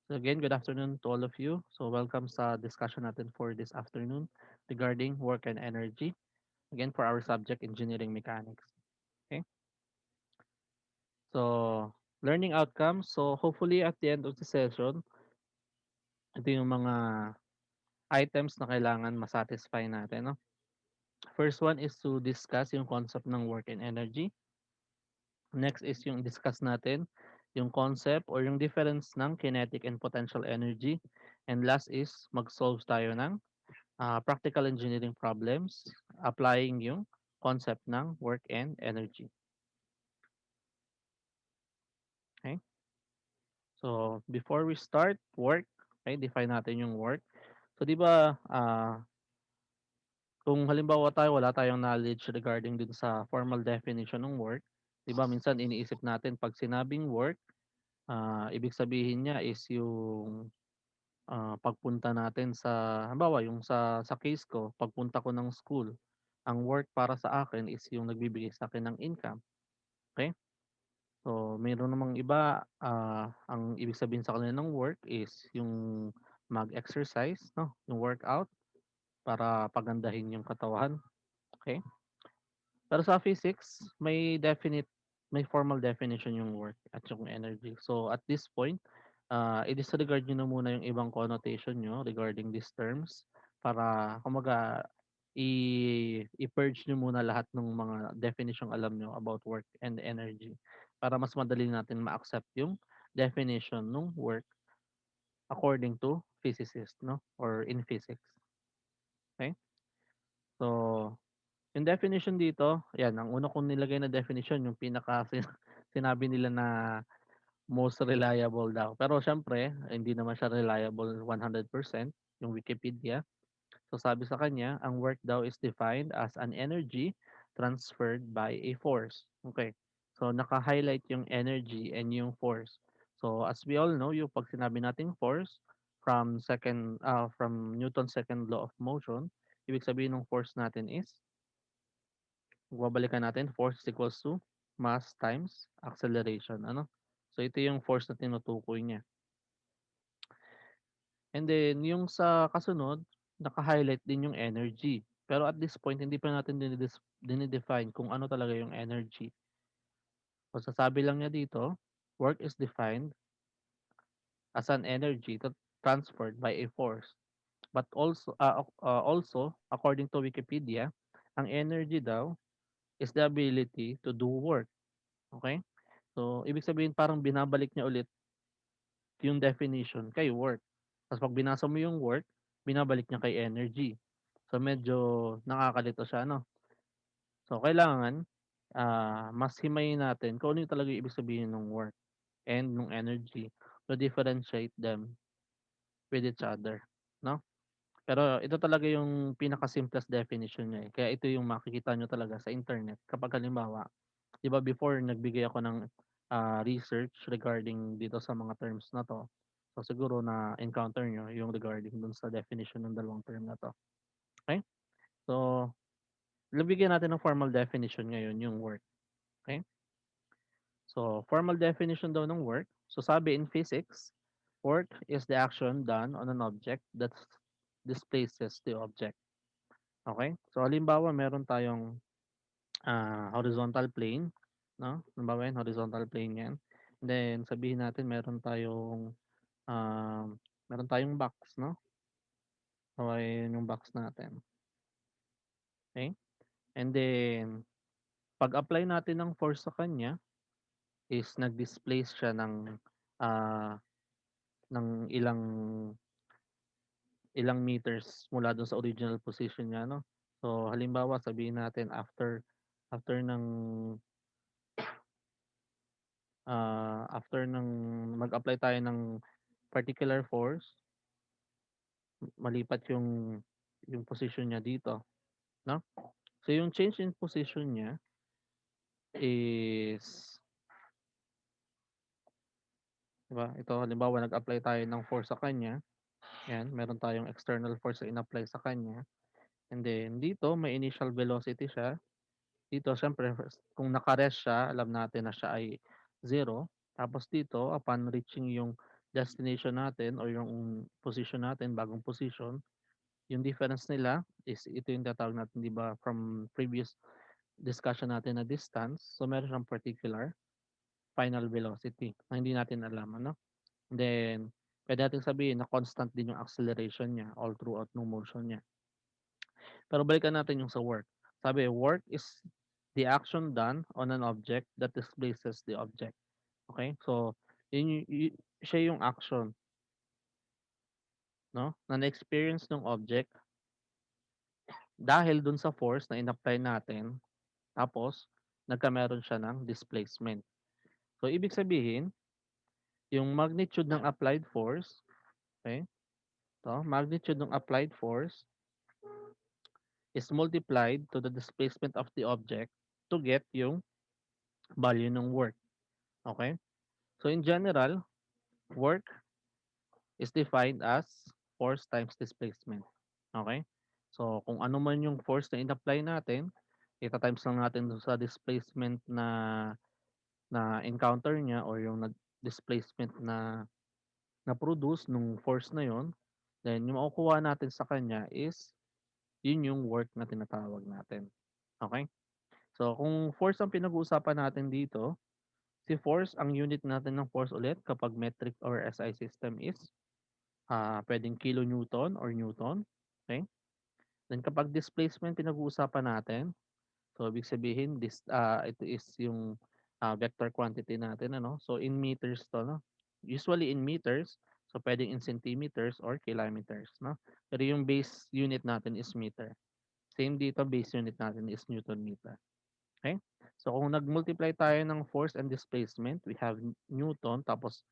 So again, good afternoon to all of you. So welcome sa discussion natin for this afternoon regarding work and energy. Again, for our subject, engineering mechanics. Okay. So learning outcomes. So hopefully at the end of the session, ito yung mga items na kailangan masatisfy natin. No? First one is to discuss yung concept ng work and energy. Next is yung discuss natin yung concept or yung difference ng kinetic and potential energy. And last is mag-solve tayo ng practical engineering problems applying yung concept ng work and energy. Okay? So, before we start, work, okay, define natin yung work. So, di ba, kung halimbawa tayo, wala tayong knowledge regarding dun sa formal definition ng work, di ba, minsan iniisip natin pag sinabing work, ibig sabihin niya is yung pagpunta natin sa, halimbawa, yung sa case ko, pagpunta ko ng school, ang work para sa akin is yung nagbibigay sa akin ng income. Okay? So, mayroon namang iba, ang ibig sabihin sa kanila ng work is yung mag-exercise, no? Yung workout para pagandahin yung katawan. Okay? Pero sa physics, may formal definition yung work at yung energy. So, at this point, i-disregard nyo na muna yung ibang connotation nyo regarding these terms para, kumaga, i-purge nyo muna lahat ng mga definition alam nyo about work and energy para mas madali natin ma-accept yung definition ng work according to physicist, no? Or in physics. Okay? So, yung definition dito, yan, ang una kong nilagay na definition, yung sinabi nila na most reliable daw. Pero syempre, hindi naman siya reliable 100%, yung Wikipedia. So sabi sa kanya, ang work daw is defined as an energy transferred by a force. Okay. So naka-highlight yung energy and yung force. So as we all know, yung pag sinabi nating force from Newton's second law of motion, ibig sabihin ng force natin is babalikan natin, force is equals to mass times acceleration. Ano? So ito yung force na tinutukoy niya. And then yung sa kasunod, naka-highlight din yung energy. Pero at this point, hindi pa natin dinidefine kung ano talaga yung energy. So sasabi lang niya dito, work is defined as an energy transferred by a force. But also, according to Wikipedia, ang energy daw is the ability to do work. Okay? So, ibig sabihin parang binabalik niya ulit yung definition kay work. Tapos pag binasa mo yung work, binabalik niya kay energy. So, medyo nakakalito siya, no? So, kailangan mas himayin natin kung ano yung talaga yung ibig sabihin ng work and ng energy to differentiate them with each other, no? Pero ito talaga yung pinaka-simplest definition niya, eh. Kaya ito yung makikita nyo talaga sa internet kapag halimbawa, 'di ba before nagbigay ako ng research regarding dito sa mga terms na 'to. So siguro na-encounter nyo yung regarding dun sa definition ng dalawang term na 'to. Okay? So, bigyan natin ng formal definition ngayon yung work. Okay? So, formal definition daw ng work. So, sabi in physics, work is the action done on an object that displaces the object. Okay? So, halimbawa, meron tayong horizontal plane, no? Halimbawa yan, horizontal plane yan. Then, sabihin natin um, meron tayong box, no? So, ayun yung box natin. Okay? And then, pag-apply natin ng force sa kanya, is nag-displace siya ah, ng ilang meters mula dun sa original position niya, no? So, halimbawa, sabihin natin after after ng mag-apply tayo ng particular force, malipat yung position niya dito, no? So, yung change in position niya is, 'di ba? Ito halimbawa nag-apply tayo ng force sa kanya, 'yan, meron tayong external force na in-apply sa kanya. And then dito may initial velocity siya. Dito siyempre kung naka-rest siya, alam natin na siya ay zero. Tapos dito upon reaching yung destination natin or yung position natin, bagong position, yung difference nila is ito yung tatawag natin, 'di ba, from previous discussion natin na distance. So meron siyang particular final velocity na hindi natin alam, ano. Then puwede nating sabihin na constant din yung acceleration niya all throughout nung motion niya. Pero balikan natin yung sa work. Sabi, work is the action done on an object that displaces the object. Okay? So, yun, siya yung action, no? Na na-experience ng object dahil dun sa force na in-apply natin, tapos nagkameron siya ng displacement. So, ibig sabihin, yung magnitude ng applied force, okay? To, magnitude ng applied force is multiplied to the displacement of the object to get yung value ng work. Okay? So in general, work is defined as force times displacement. Okay? So kung ano man yung force na in-apply natin, ita-times lang natin dun sa displacement na encounter niya or yung displacement na produce nung force na yon, then yung makukuha natin sa kanya is yun yung work na tinatawag natin. Okay? So kung force ang pinag-uusapan natin dito, si force, ang unit natin ng force ulit kapag metric or SI system is pwedeng kilonewton or newton. Okay? Then kapag displacement pinag-uusapan natin, so ibig sabihin ito is yung vector quantity natin, ano? So in meters to, no? Usually in meters, so pwedeng in centimeters or kilometers, no? Pero yung base unit natin is meter. Same dito, base unit natin is newton meter. Okay? So kung nag-multiply tayo ng force and displacement, we have newton tapos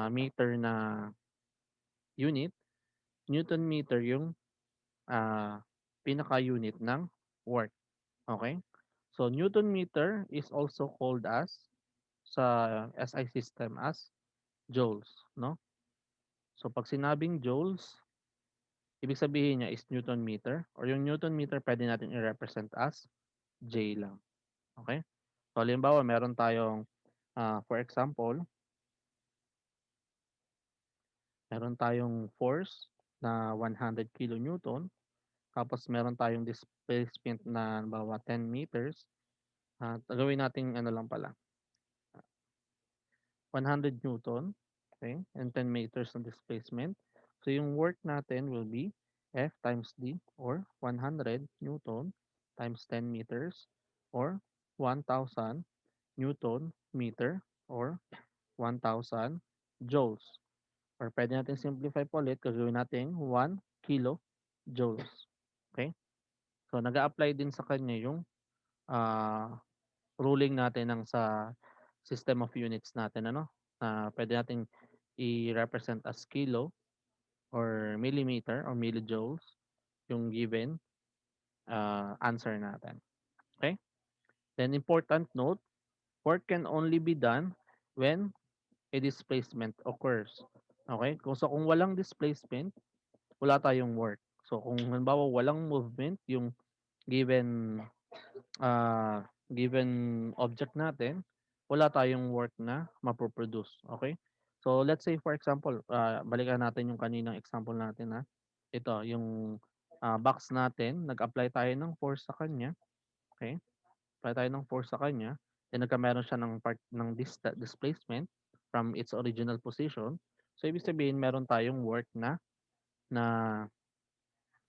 meter na unit. Newton meter yung pinaka-unit ng work. Okay? So newton meter is also called as sa SI system as joules, no? So pag sinabing joules, ibig sabihin niya is newton meter or yung newton meter pwede natin i-represent as J lang. Okay? So halimbawa, meron tayong for example, meron tayong force na 100 kilonewton, tapos meron tayong displacement na halimbawa 10 meters. Gawin nating ano lang pala, 100 newton, okay, and 10 meters ng displacement. So yung work natin will be F times D or 100 newton times 10 meters or 1,000 newton meter or 1,000 joules. Or pwede natin simplify pa ulit, gagawin natin 1 kilo joules. Okay? So nag apply din sa kanya yung ah, ruling natin ng sa system of units natin, ano? Pwede nating i-represent as kilo or millimeter or millijoules yung given answer natin. Okay? Then important note, work can only be done when a displacement occurs. Okay? Kung walang displacement, wala tayong work. So kung halimbawa walang movement yung given given object natin, wala tayong work na mapoproduce. Okay? So let's say for example, balikan natin yung kaninang example natin, na ito yung box natin, nag-apply tayo ng force sa kanya. Okay? Apply tayo ng force sa kanya, then nagkameron siya ng part ng displacement from its original position. So ibig sabihin meron tayong work na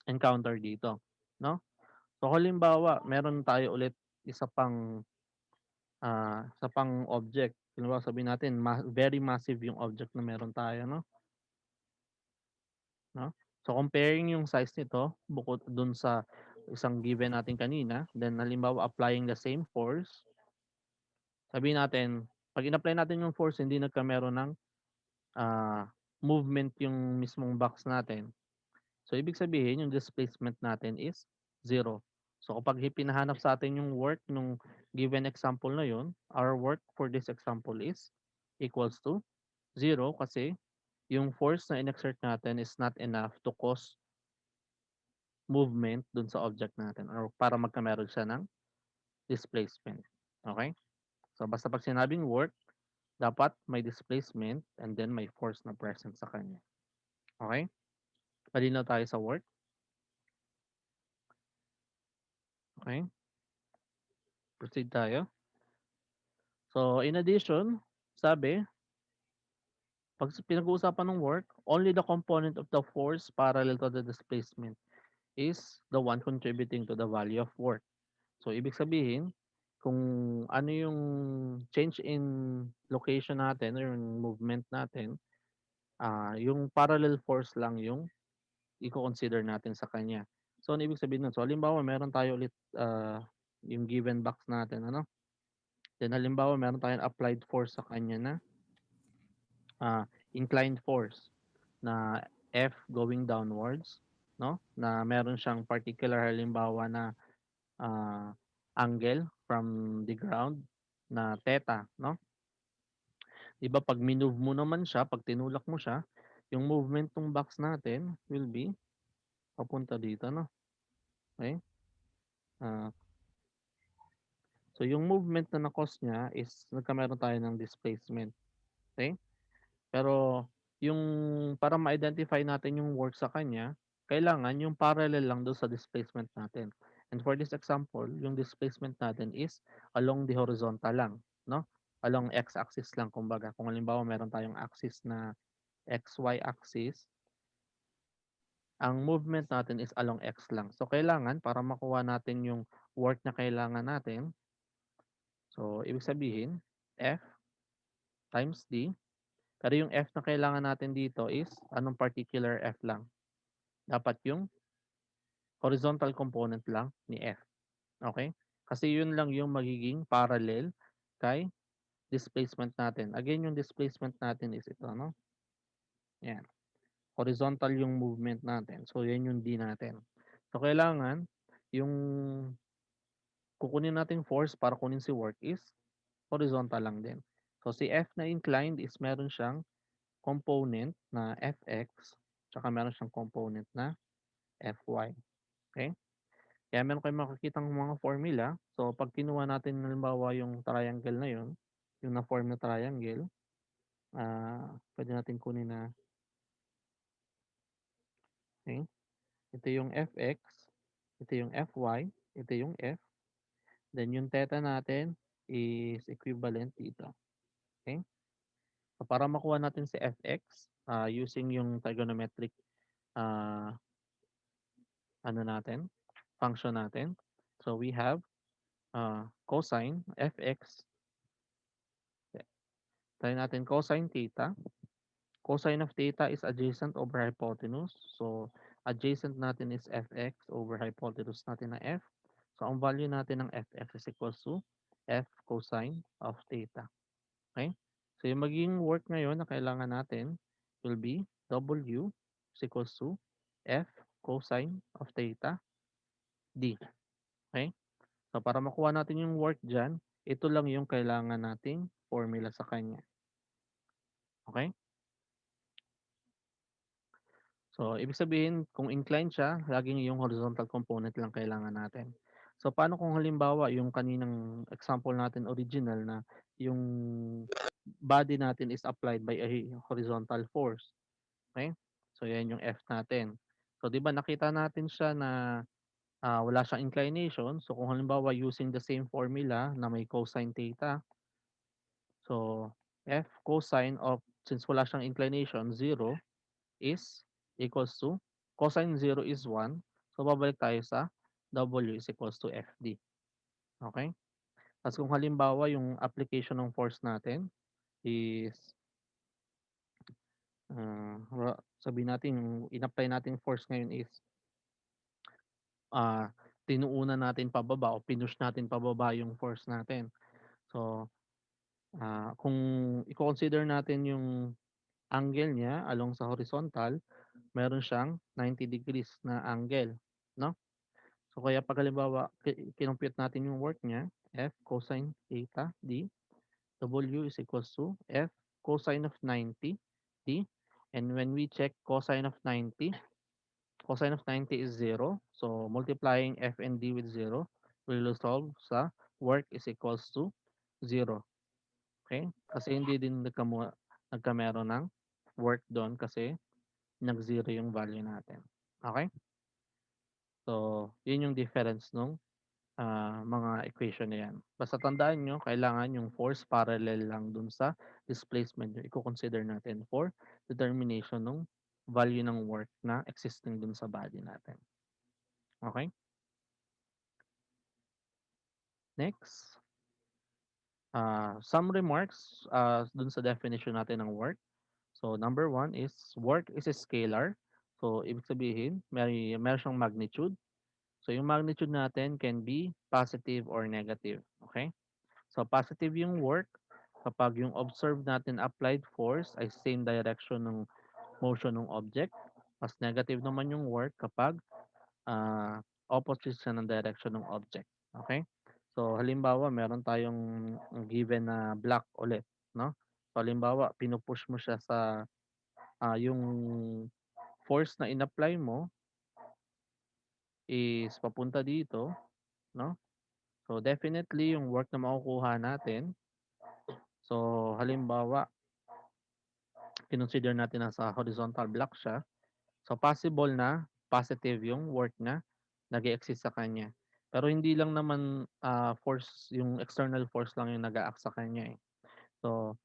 encounter dito, no? So halimbawa, meron tayo ulit isa pang object. Halimbawa, sabihin natin very massive yung object na meron tayo, no? So comparing yung size nito bukod dun sa isang given natin kanina, then halimbawa applying the same force, sabihin natin 'pag in-apply natin yung force hindi nagkameron ng ah, movement yung mismong box natin. So ibig sabihin yung displacement natin is zero. So kapag pinahanap sa atin yung work nung given example na yun, our work for this example is equals to zero kasi yung force na in-exert natin is not enough to cause movement dun sa object natin or para magkameron siya ng displacement. Okay? So basta pag sinabing work, Dapat may displacement and then may force na present sa kanya. Okay? Malinaw tayo sa work. Okay? Proceed tayo. So, in addition, sabi, pag pinag-uusapan ng work, only the component of the force parallel to the displacement is the one contributing to the value of work. So, ibig sabihin, kung ano yung change in location natin or yung movement natin, yung parallel force lang yung i-consider natin sa kanya. So, ano ibig sabihin nun? So, halimbawa, meron tayo ulit yung given box natin, ano? Then, halimbawa, meron tayong applied force sa kanya na ah, inclined force na F going downwards, no? Na meron siyang particular halimbawa na ah, angle from the ground na theta, no? 'Di ba pag minove mo naman siya, pag tinulak mo siya, yung movement ng box natin will be papunta dito, no? Okay? Ah, so yung movement na na-cause niya is nagkameron tayo ng displacement. Okay? Pero yung para ma-identify natin yung work sa kanya, kailangan yung parallel lang doon sa displacement natin. And for this example, yung displacement natin is along the horizontal lang, no? Along x-axis lang kumbaga. Kung halimbawa meron tayong axis na xy axis, ang movement natin is along x lang. So kailangan para makuha natin yung work na kailangan natin, so ibig sabihin F times D. Pero yung F na kailangan natin dito is anong particular F lang? Dapat yung horizontal component lang ni F. Okay? Kasi yun lang yung magiging parallel kay displacement natin. Again, yung displacement natin is ito, no? Yan. Horizontal yung movement natin. So, yan yung D natin. So, kailangan yung kukunin nating force para kunin si work is horizontal lang din. So, si F na inclined is meron siyang component na Fx, tsaka meron siyang component na Fy. Okay? Kaya meron kayong makikitang mga formula. So, pag kinuha natin halimbawa yung triangle na yun, yung na-form na triangle, pwede natin kunin na, okay? Ito yung Fx, ito yung Fy, ito yung F, then yung theta natin is equivalent dito. Okay? So, para makuha natin si Fx, using yung trigonometric ah, ano natin, function natin. So, we have cosine Fx, try natin cosine theta. Cosine of theta is adjacent over hypotenuse. So, adjacent natin is Fx over hypotenuse natin na F. So, ang value natin ng Fx is equals to F cosine of theta. Okay? So, yung magiging work ngayon na kailangan natin will be W is equals to F cosine of theta D. Okay? So, para makuha natin yung work dyan, ito lang yung kailangan nating formula sa kanya. Okay? So, ibig sabihin kung inclined siya, laging yung horizontal component lang kailangan natin. So, paano kung halimbawa yung kaninang example natin original na yung body natin is applied by a horizontal force, okay? So, yan yung F natin. So, 'di ba nakita natin siya na wala siyang inclination. So, kung halimbawa using the same formula na may cosine theta, so F cosine of since wala siyang inclination, 0 is equals to cosine 0 is 1. So, babalik tayo sa W is equals to FD. Okay? Tapos kung halimbawa yung application ng force natin is sabihin natin yung in-apply nating force ngayon is ah, tinuunan natin pababa o pinush natin pababa yung force natin. So, kung i-consider natin yung angle niya along sa horizontal, meron siyang 90 degrees na angle, no? So, kaya pag halimbawa kinompute natin yung work niya, F cosine theta D, W is equals to F cosine of 90 D. And when we check cosine of 90 is 0. So, multiplying F and D with 0 will resolve sa work is equals to 0. Okay? Kasi hindi din nagkameron ng work doon kasi nag-zero yung value natin. Okay? So, yun yung difference nung mga equation na yan. Basta tandaan nyo, kailangan yung force parallel lang dun sa displacement nyo. I-consider natin for determination ng value ng work na existing dun sa body natin. Okay? Next. Some remarks dun sa definition natin ng work. So, number one is work is a scalar. So, ibig sabihin, may siyang magnitude. So, yung magnitude natin can be positive or negative. Okay? So, positive yung work kapag yung observed natin applied force ay same direction ng motion ng object. Mas negative naman yung work kapag opposite siya ng direction ng object. Okay? So, halimbawa, meron tayong given na block ulit. No? So, halimbawa, pinupush mo siya sa yung force na in-apply mo is papunta dito. No? So, definitely, yung work na makukuha natin. So, halimbawa, kinonsider natin na sa horizontal block siya. So, possible na positive yung work na nag-exist sa kanya. Pero hindi lang naman force, yung external force lang yung nag-act sa kanya eh. So,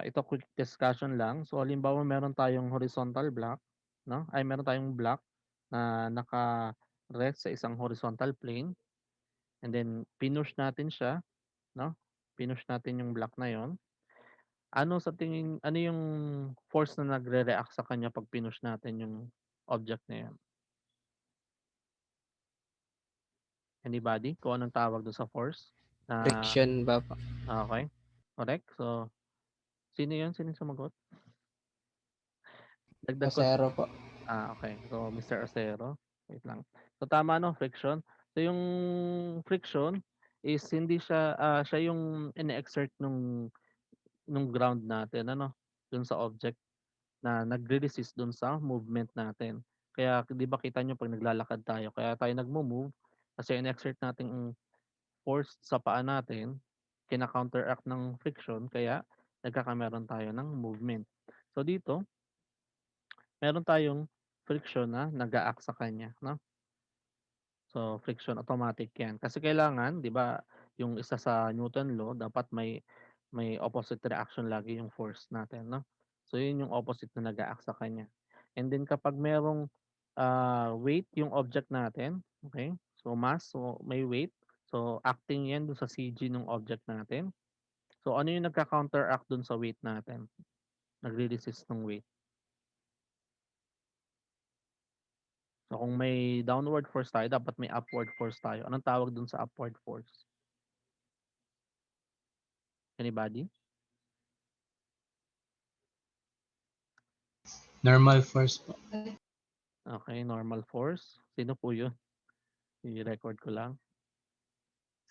ito quick discussion lang. So, halimbawa meron tayong horizontal block, no? Ay meron tayong block na naka-rest sa isang horizontal plane and then pinush natin siya, no? Pinush natin yung block na 'yon. Ano yung force na nagre-react sa kanya pag pinush natin yung object na 'yan? Anybody? Kung anong tawag dun sa force? Na Friction ba po? okay, correct. So, sino yun? Sino yung sumagot? Dagdag ko Pasero po. okay. So, Mr. Acero, wait lang. So, tama 'no, friction. So, yung friction is hindi siya, siya yung ine-exert nung ground natin ano, dun sa object na nagre-resist dun sa movement natin. Kaya 'di ba kita niyo 'pag naglalakad tayo, kaya tayo nagmo-move kasi in-exert nating force sa paa natin, kina-counteract ng friction kaya nagkakameron tayo ng movement. So dito, meron tayong friction na nag-a-act sa kanya, no? So friction automatic 'yan. Kasi kailangan 'di ba, yung isa sa Newton law dapat may opposite reaction lagi yung force natin, no? So yun yung opposite na nag-a-act sa kanya. And then kapag merong weight yung object natin, okay? So mass, so may weight. So acting 'yan dun sa CG ng object natin. So ano yung nagka-counteract dun sa weight natin? Nagre-resist ng weight. So kung may downward force tayo, dapat may upward force tayo. Anong tawag dun sa upward force? Anybody? Normal force po. Okay, normal force. Sino po yun? I-record ko lang.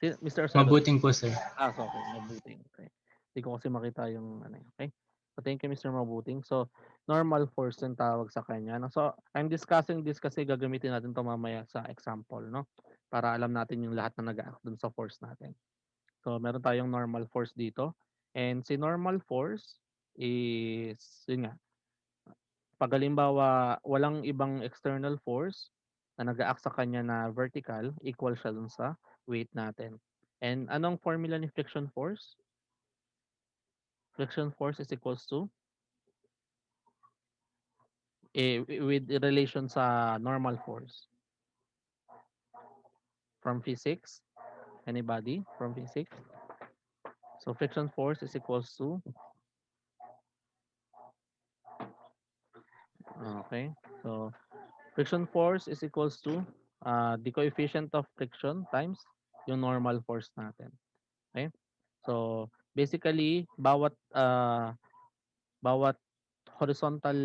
Mr. Arcelo, Mabuting po, sir. so okay, mabuting. Okay. Hindi ko kasi makita yung ano, okay? So thank you Mr. Mabuting. So normal force yung tawag sa kanya. No? So I'm discussing this kasi gagamitin natin 'to mamaya sa example, no? Para alam natin yung lahat na nag-act dun sa force natin. So meron tayong normal force dito. And si normal force is yun nga, pag halimbawa walang ibang external force na nag-act sa kanya na vertical, equal siya dun sa weight natin. And anong formula ni friction force? Friction force is equals to with relation sa normal force from physics. Anybody from physics? So friction force is equals to okay. So friction force is equals to the coefficient of friction times yung normal force natin. Okay? So basically bawat horizontal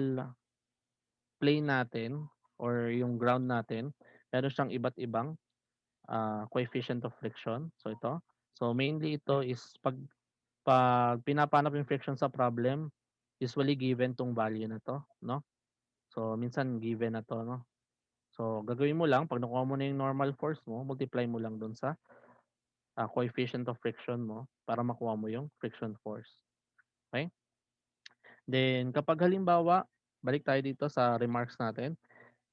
plane natin or yung ground natin, meron siyang iba't ibang coefficient of friction. So ito. So mainly ito is pag pinapanap yung friction sa problem, usually given tong value na 'to, no? So minsan given na 'to, no? So gagawin mo lang 'pag nakuha mo na yung normal force mo, multiply mo lang dun sa coefficient of friction mo para makuha mo yung friction force. Okay? Then kapag halimbawa, balik tayo dito sa remarks natin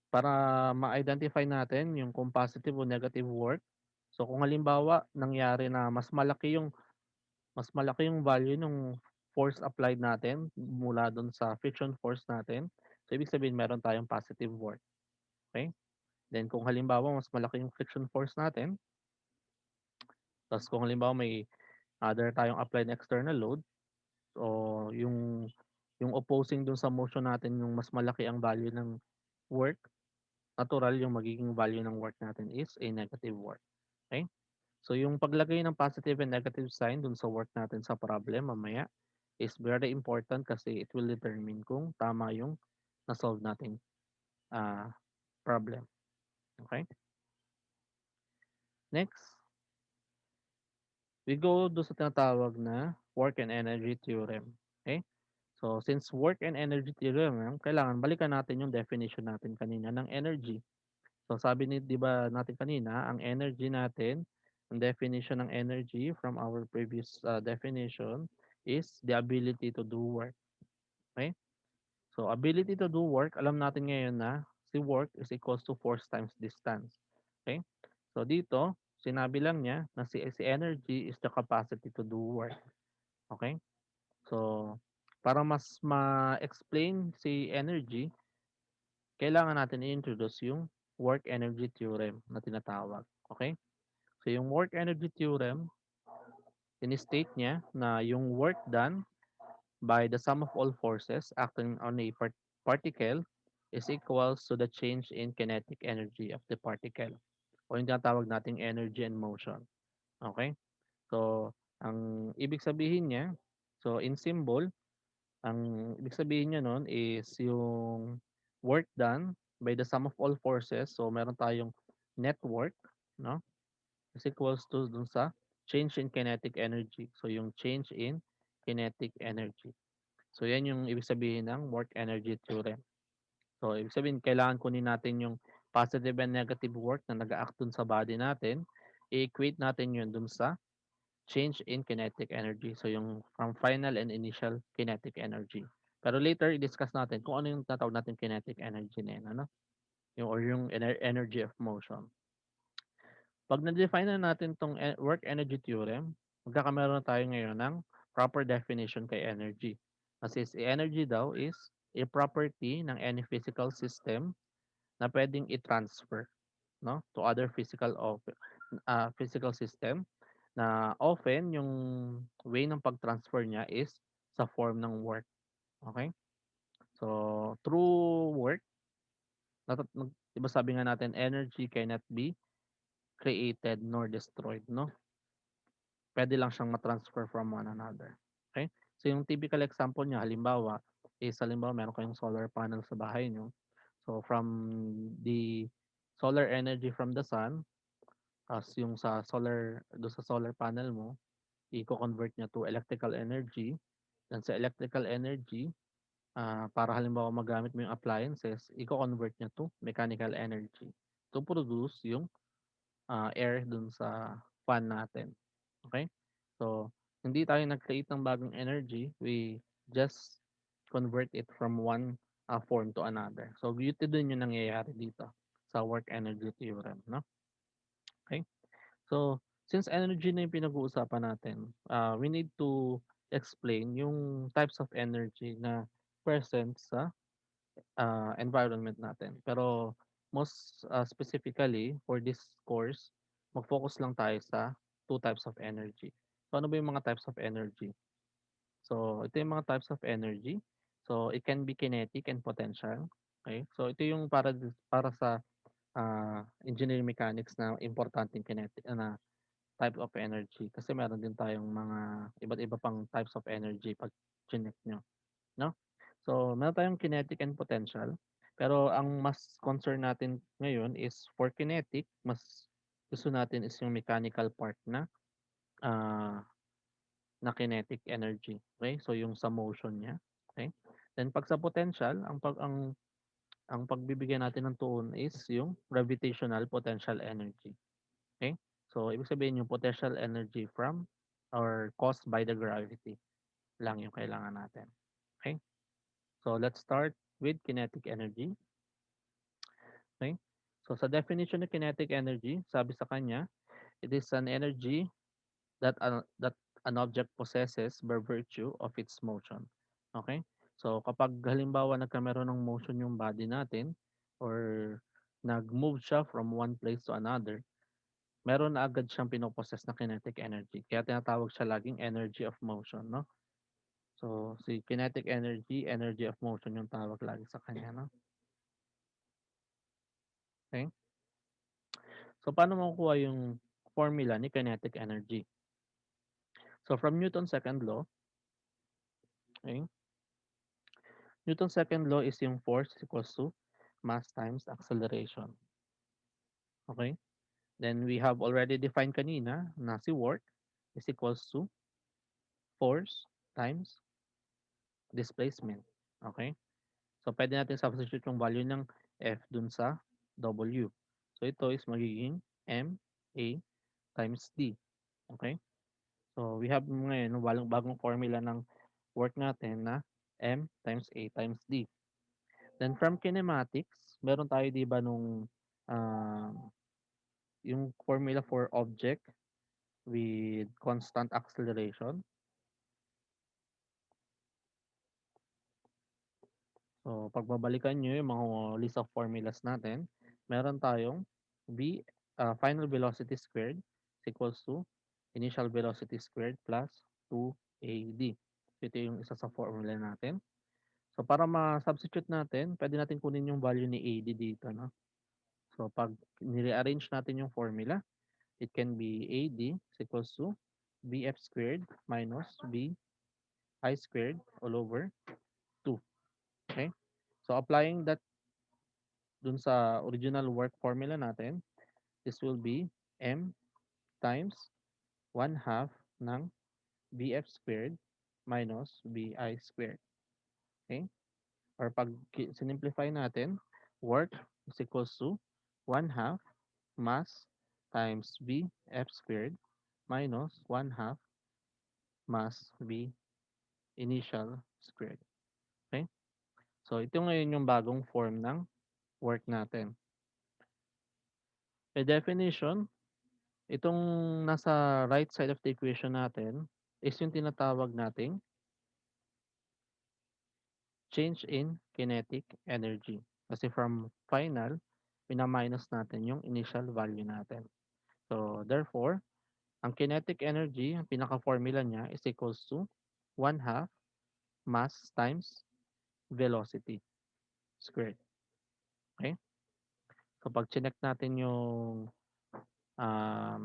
para ma-identify natin yung kung positive o negative work. So kung halimbawa nangyari na mas malaki yung value ng force applied natin mula dun sa friction force natin, so ibig sabihin meron tayong positive work. Okay? Then kung halimbawa mas malaki yung friction force natin, tapos kung halimbawa may other tayong applied na external load, o yung opposing dun sa motion natin yung mas malaki ang value ng work, natural yung magiging value ng work natin is a negative work. Okay? So yung paglagay ng positive and negative sign dun sa work natin sa problem mamaya is very important kasi it will determine kung tama yung na-solve nating ah, problem. Okay? Next, we go do sa tinatawag na work and energy theorem. Okay? So since work and energy theorem, kailangan balikan natin yung definition natin kanina ng energy. So sabi ni 'di ba natin kanina, ang energy natin, ang definition ng energy from our previous definition is the ability to do work. Okay? So ability to do work, alam natin ngayon na si work is equals to force times distance. Okay? So dito, sinabi lang niya na si energy is the capacity to do work. Okay? So para mas ma-explain si energy, kailangan natin i-introduce yung work energy theorem na tinatawag. Okay? So yung work energy theorem, in-state niya na yung work done by the sum of all forces acting on a particle is equals to the change in kinetic energy of the particle o yung tinatawag nating energy and motion. Okay? So, ang ibig sabihin niya, so in symbol, ang ibig sabihin niya nun is yung work done by the sum of all forces. So, meron tayong network, no? Is equals to dun sa change in kinetic energy. So, yung change in kinetic energy. So, yan yung ibig sabihin ng work energy theorem. So, ibig sabihin, kailangan kunin natin yung positive and negative work na nag-act dun sa body natin, i-equate natin yun dun sa change in kinetic energy. So, yung from final and initial kinetic energy. Pero later, i-discuss natin kung ano yung tatawag natin kinetic energy na yun, ano? Yung, or yung energy of motion. Pag na-define na natin tong work energy theorem, magkakameron na tayo ngayon ng proper definition kay energy. Kasi si energy daw is a property ng any physical system na pwedeng i-transfer, no, to other physical system na often yung way ng pag-transfer niya is sa form ng work. Okay? So, through work, 'di ba sabi nga natin energy cannot be created nor destroyed, no? Puwede lang siyang ma-transfer from one another. Okay? So, yung typical example niya halimbawa is halimbawa meron kayong solar panel sa bahay niyo. So, from the solar energy from the sun, ta's yung sa solar panel mo, iko-convert niya to electrical energy. Then sa electrical energy, para halimbawa magamit mo yung appliances, iko-convert niya to mechanical energy to produce yung air dun sa fan natin. Okay? So, hindi tayo nag-create ng bagong energy, we just convert it from one form to another. So, beauty din yung nangyayari dito sa work energy theorem, no? Okay? So, since energy na yung pinag-uusapan natin, we need to explain yung types of energy na present sa environment natin. Pero most specifically for this course, mag-focus lang tayo sa two types of energy. So ano ba yung mga types of energy? So ito yung mga types of energy. So it can be kinetic and potential. Okay? So ito yung para sa engineering mechanics na importanteng kinetic na type of energy kasi meron din tayong mga iba't iba pang types of energy pag chinek nyo, no? So, meron tayong kinetic and potential. Pero ang mas concern natin ngayon is for kinetic, mas gusto natin is yung mechanical part ah, na kinetic energy. Okay? So, yung sa motion niya. Okay? Then pag sa potential, ang pagbibigyan natin ng tuon is yung gravitational potential energy. Okay? So, ibig sabihin yung potential energy from or caused by the gravity lang yung kailangan natin. Okay? So, let's start with kinetic energy. Okay? So, sa definition ng kinetic energy, sabi sa kanya, it is an energy that an object possesses by virtue of its motion. Okay? So, kapag halimbawa nagkameron ng motion yung body natin or nag-move siya from one place to another, meron na agad siyang pinopossess na kinetic energy. Kaya tinatawag siya laging energy of motion, no? So, si kinetic energy, energy of motion yung tawag lagi sa kanya, no? Okay? So, paano makukuha yung formula ni kinetic energy? So, from Newton's second law, okay? Newton's second law is yung force is equals to mass times acceleration. Okay? Then we have already defined kanina na si work is equals to force times displacement. Okay? So, pwede natin substitute yung value ng F dun sa W. So, ito is magiging MA times D. Okay? So, we have ngayon yung bagong formula ng work natin na M times A times D. Then, from kinematics, meron tayo di ba nung ah, yung formula for object with constant acceleration. So, pagbabalikan nyo yung mga list of formulas natin, meron tayong final velocity squared is equals to initial velocity squared plus 2AD. So, ito yung isa sa formula natin. So, para ma-substitute natin, pwede natin kunin yung value ni AD dito. No? So, pag nire-arrange natin yung formula, it can be AD is equals to BF squared minus BI squared all over 2. Okay? So, applying that dun sa original work formula natin, this will be M times 1 half ng BF squared minus BI squared. Okay? Or pag sinimplify natin, work is equals to 1 half mass times BF squared minus 1 half mass B initial squared. Okay? So, ito ngayon yung bagong form ng work natin. By definition, itong nasa right side of the equation natin is yung tinatawag nating change in kinetic energy. Kasi from final, pina-minus natin yung initial value natin. So, therefore, ang kinetic energy, ang pinaka-formula niya is equals to 1 half mass times velocity squared. Okay? So, pag chinek natin um,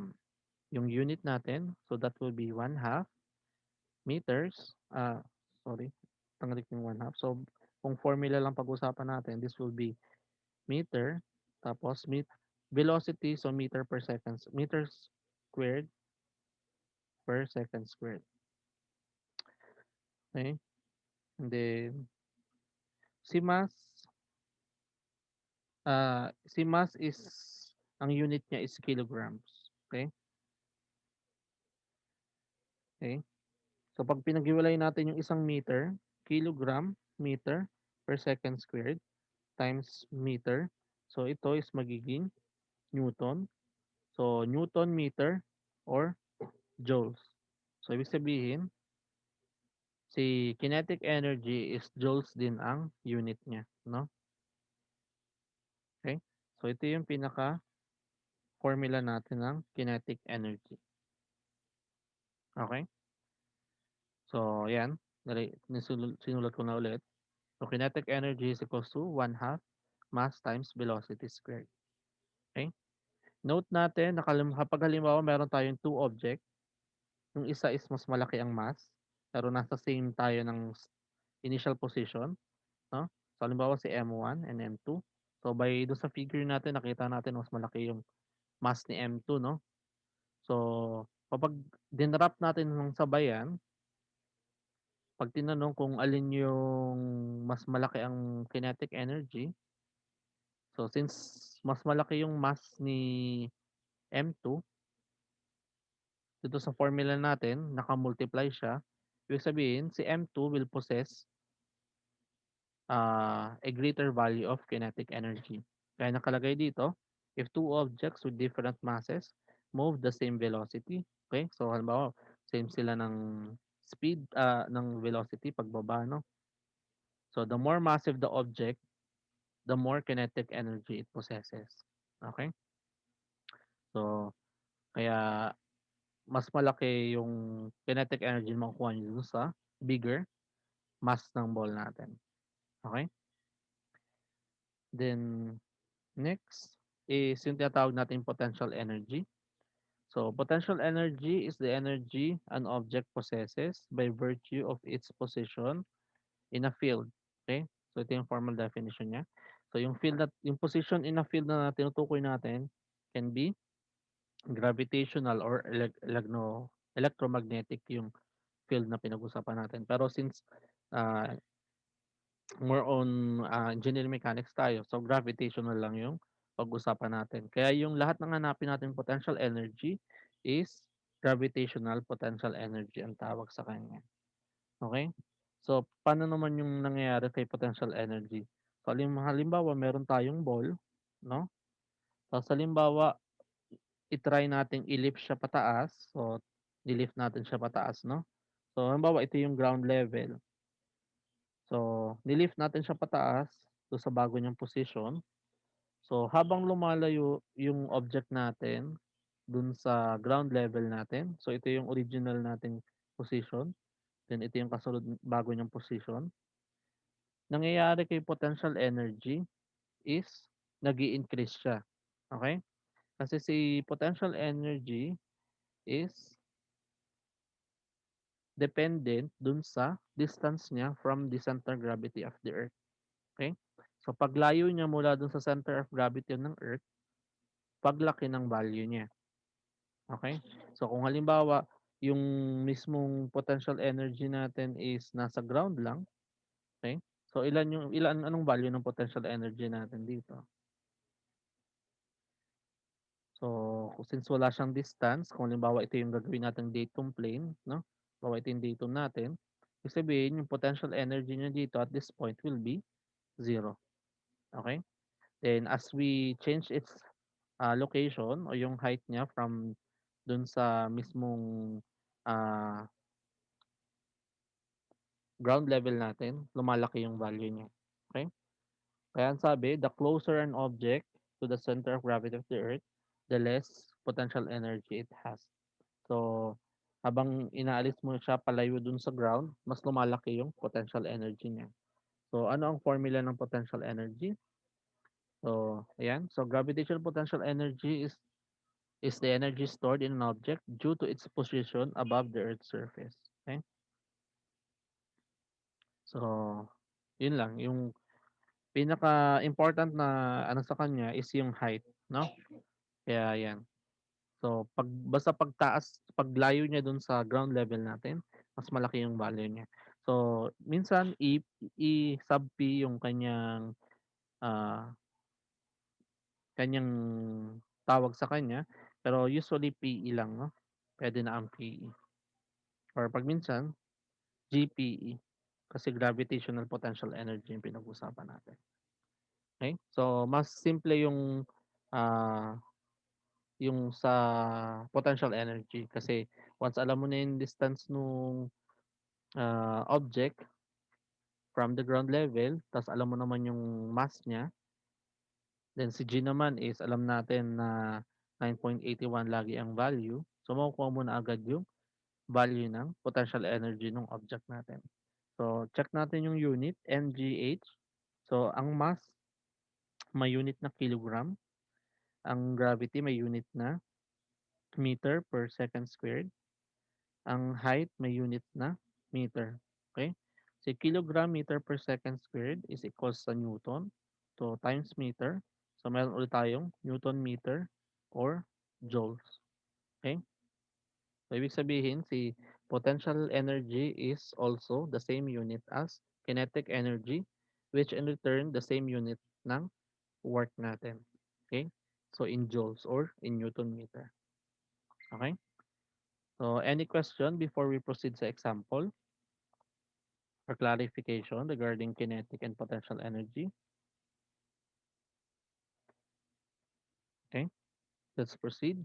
yung unit natin, so that will be 1 half meters, sorry, tanggalin ko yung 1 half. So, kung formula lang pag-usapan natin, this will be meter, tapos velocity, so meter per second, meters squared per second squared. Okay? And then, si mass, si mass is, ang unit niya is kilograms. Okay? Okay? So, pag pinaghiwalay natin yung isang meter, kilogram, meter per second squared, times meter. So, ito is magiging Newton. So, Newton meter or joules. So, ibig sabihin, si kinetic energy is joules din ang unit niya. No? Okay? So, ito yung pinaka-formula natin ng kinetic energy. Okay? So, yan. Sinulat ko na ulit. So, kinetic energy is equals to 1 half mass times velocity squared. Okay? Note natin na kapag halimbawa meron tayong two object, yung isa is mas malaki ang mass, pero nasa same tayo ng initial position, no? So halimbawa si M1 and M2. So by do sa figure natin nakita natin mas malaki yung mass ni M2, no? So kapag dinrap natin ng sabayan, pag tinanong kung alin yung mas malaki ang kinetic energy, so since mas malaki yung mass ni M2, dito sa formula natin naka-multiply siya, ibig sabihin si M2 will possess a greater value of kinetic energy. Kaya nakalagay dito, if two objects with different masses move the same velocity, okay? So halimbawa, same sila ng speed, ng velocity pagbaba, no? So the more massive the object, the more kinetic energy it possesses. Okay? So kaya mas malaki yung kinetic energy na makukuha nyo dun sa bigger mass ng ball natin. Okay? Then next is yung tinatawag natin potential energy. So, potential energy is the energy an object possesses by virtue of its position in a field. Okay? So, ito yung formal definition niya. So, yung position in a field na tinutukoy natin can be gravitational or electromagnetic yung field na pinag-usapan natin. Pero since uh, more on engineering mechanics tayo, so gravitational lang yung pag-usapan natin. Kaya yung lahat ng hanapin natin potential energy is gravitational potential energy ang tawag sa kanya. Okay? So, paano naman yung nangyayari kay potential energy? So, halimbawa, meron tayong ball, no? So, halimbawa, i-try nating i-lift siya pataas. So, i-lift natin siya pataas, no? So, halimbawa, ito yung ground level. So, nilift natin siya pataas do sa bago niyang position. So, habang lumalayo yung object natin dun sa ground level natin. So, ito yung original nating position. Then, ito yung kasunod bago niyang position. Nangyayari kay potential energy is nag increase siya. Okay? Kasi si potential energy is dependent dun sa distance niya from the center gravity of the Earth. Okay? So paglayo niya mula dun sa center of gravity ng Earth, paglaki ng value niya. Okay? So kung halimbawa, yung mismong potential energy natin is nasa ground lang, okay? So anong value ng potential energy natin dito? So since wala siyang distance, kung halimbawa ito yung gagawin nating datum plane, no? Halimbawa ito yung datum natin, ibig sabihin yung potential energy niya dito at this point will be zero. Okay? Then as we change its location o yung height niya from dun sa mismong ah, ground level natin, lumalaki yung value niya. Okay? Kaya ang sabi, the closer an object to the center of gravity of the Earth, the less potential energy it has. So, habang inaalis mo siya palayo dun sa ground, mas lumalaki yung potential energy niya. So, ano ang formula ng potential energy? So, ayan. So, gravitational potential energy is the energy stored in an object due to its position above the Earth's surface. Okay? So, yun lang. Yung pinaka-important na ano sa kanya is yung height, no? Kaya yan. So, basta pagtaas, paglayo niya dun sa ground level natin, mas malaki yung value niya. So, minsan sub P yung ah, kanyang tawag sa kanya, pero usually PE lang, no? Pwede na ang PE. Or pag minsan, GPE kasi gravitational potential energy yung pinag-usapan natin. Okay? So, mas simple ah, yung sa potential energy kasi once alam mo na yung distance nung object from the ground level, tas alam mo naman yung mass niya, then si G naman is alam natin na 9.81 lagi ang value. So, makukuha mo na agad yung value ng potential energy ng object natin. So, check natin yung unit, mgh. So, ang mass may unit na kilogram. Ang gravity may unit na meter per second squared. Ang height may unit na meter. Okay? So, kilogram meter per second squared is equals sa Newton. So, times meter. So, meron ulit tayong Newton meter or joules. Okay? So, ibig sabihin, si potential energy is also the same unit as kinetic energy, which in return, the same unit ng work natin. Okay? So, in joules or in Newton meter. Okay? So, any question before we proceed sa example or clarification regarding kinetic and potential energy? Okay, let's proceed.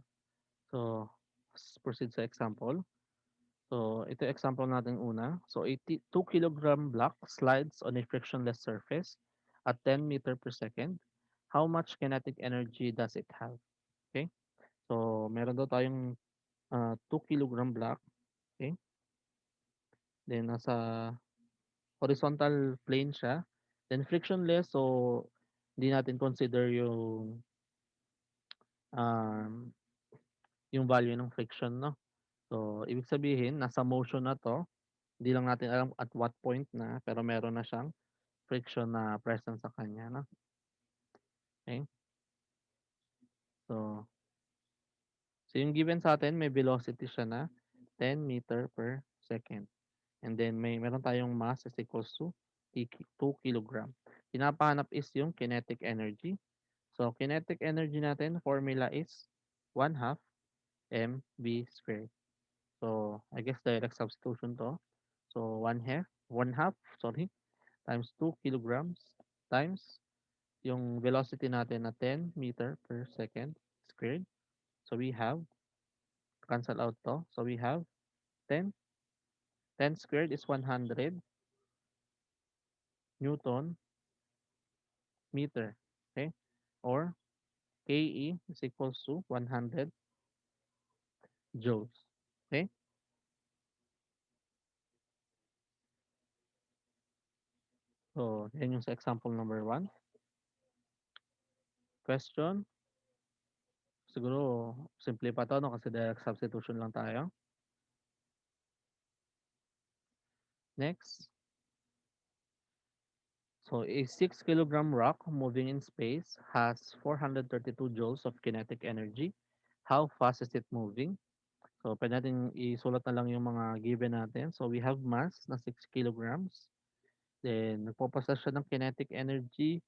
So, let's proceed sa example. So, ito yung example natin una. So, 2 kilogram block slides on a frictionless surface at 10 meter per second. How much kinetic energy does it have? Okay? So, meron daw tayong 2 kilogram block. Okay? Then, nasa horizontal plane siya. Then, frictionless. So, hindi natin consider um, yung value ng friction, no? So, ibig sabihin, nasa motion na to. Hindi lang natin alam at what point na, pero meron na siyang friction na present sa kanya, no? Okay? So, yung given sa atin, may velocity siya na 10 meter per second. And then, meron tayong mass is equals to 2 kilogram. Pinapahanap is yung kinetic energy. So, kinetic energy natin, formula is 1 half mv squared. So, I guess direct substitution to. So, 1 half, sorry, times 2 kilograms times yung velocity natin na 10 meter per second squared. So we have, cancel out to. So we have 10. 10 squared is 100 Newton meter. Okay? Or KE is equals to 100 joules. Okay? So, yan yung sa example number 1. Question. Siguro, simple pa to, no? Kasi direct substitution lang tayo. Next. So, a 6 kilogram rock moving in space has 432 joules of kinetic energy. How fast is it moving? So, pwede natin isulat na lang yung mga given natin. So, we have mass na 6 kilograms. Then, nagpopossess siya ng kinetic energy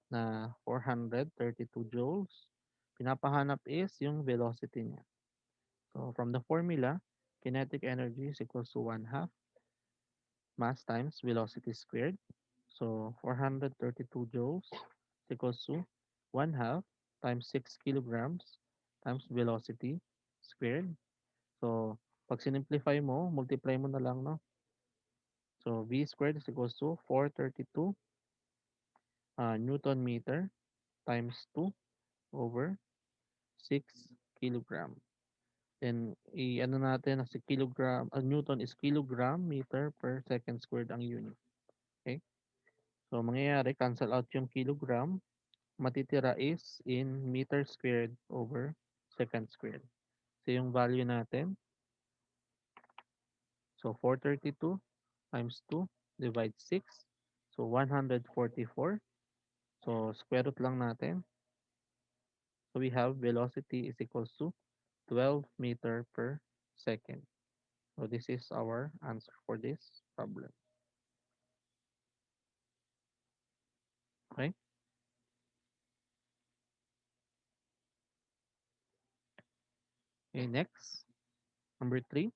na 432 joules. Pinapahanap is yung velocity niya. So, from the formula, kinetic energy is equals to 1 half mass times velocity squared. So, 432 joules is equals to 1 half times 6 kilograms times velocity squared. So, pag sinimplify mo, multiply mo na lang, no? So, V squared is equals to 432 Newton meter times 2 over 6 kilogram. Then, ano natin, na si kilogram, Newton is kilogram meter per second squared ang unit. Okay? So, mangyayari, cancel out yung kilogram. Matitira is in meter squared over second squared. So, yung value natin, so 432 times 2 divide 6. So, 144. So, square root lang natin. So, we have velocity is equals to 12 meter per second. So, this is our answer for this problem. Okay? Okay, next. Number 3.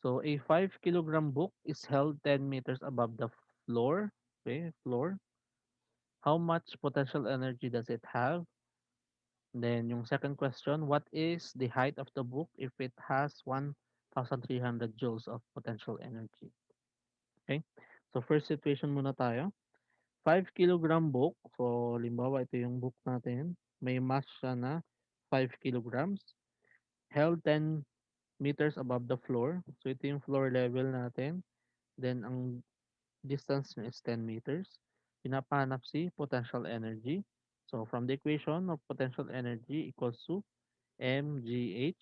So, a 5 kilogram book is held 10 meters above the floor. Okay, floor. How much potential energy does it have? Then, yung second question, what is the height of the book if it has 1,300 joules of potential energy? Okay? So, first situation muna tayo. 5 kilogram book. So, limbawa, ito yung book natin. May mass siya na 5 kilograms. Held 10 meters above the floor. So, ito yung floor level natin. Then, ang distance niya is 10 meters. Pinapahanap si potential energy. So, from the equation of potential energy equals to mgh.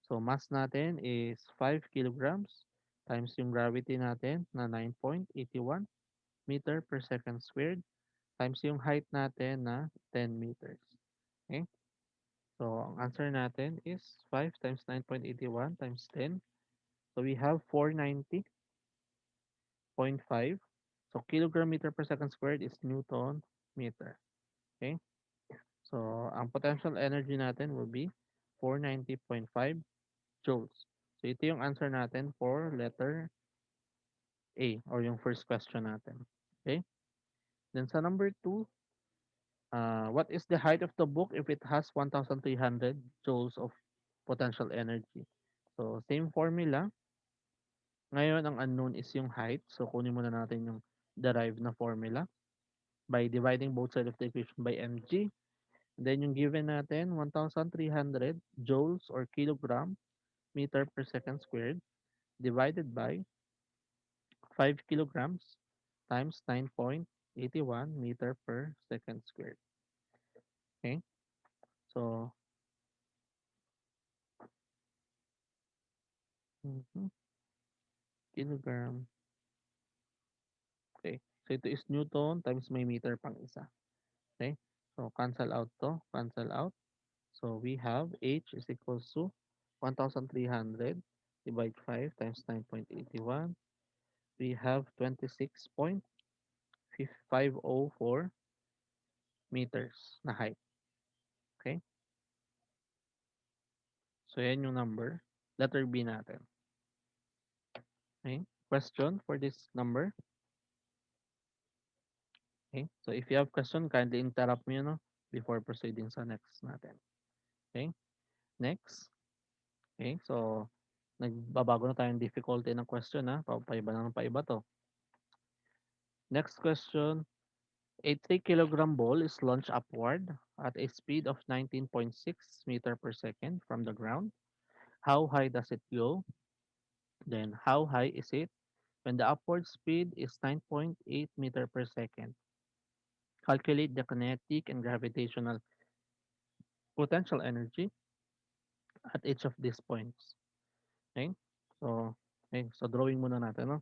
So, mass natin is 5 kilograms times yung gravity natin na 9.81 meter per second squared times yung height natin na 10 meters. Okay? So, ang answer natin is 5 times 9.81 times 10. So, we have 490.5. So, kilogram meter per second squared is Newton meter. Okay? So, ang potential energy natin will be 490.5 joules. So ito yung answer natin for letter A or yung first question natin. Okay? Then sa number 2, what is the height of the book if it has 1,300 joules of potential energy? So same formula. Ngayon ang unknown is yung height. So kunin muna natin yung derived na formula by dividing both sides of the equation by mg. Then yung given natin 1,300 joules or kilogram meter per second squared divided by 5 kilograms times 9.81 meter per second squared. Okay? So, mhm, kilogram. Okay. So, ito is Newton times may meter pang isa. Okay? So, cancel out to. Cancel out. So, we have H is equals to 1,300 divide 5 times 9.81. We have 26.504 meters na height. Okay? So, yan yung number. Letter B natin. Okay? Question for this number. Okay? So, if you have question, kindly interrupt me, no? Before proceeding sa next natin. Okay? Next. Okay? So, nagbabago na tayong difficulty ng question, ha? Paiba na ng paiba to. Next question. A 3 kilogram ball is launched upward at a speed of 19.6 meter per second from the ground. How high does it go? Then, how high is it when the upward speed is 9.8 meter per second? Calculate the kinetic and gravitational potential energy at each of these points. Okay? So drawing muna natin, no?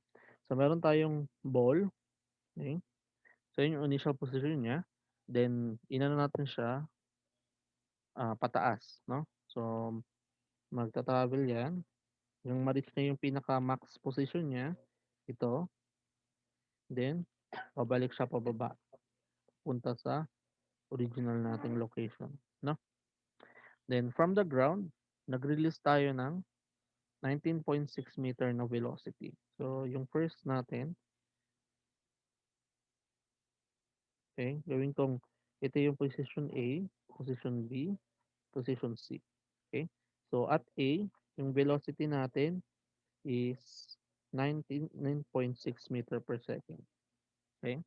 So, meron tayong ball. Okay? So, yun yung initial position niya. Then, inano natin siya pataas, no? So, magta-travel yan. Yung ma-reach na yung pinaka-max position niya, ito. Then, babalik siya pababa. Punta sa original nating location, no? Then, from the ground, nag-release tayo ng 19.6 meter na velocity. So, yung first natin, okay, gawin kong ito yung position A, position B, position C. Okay? So, at A, yung velocity natin is 9.6 meter per second. Okay?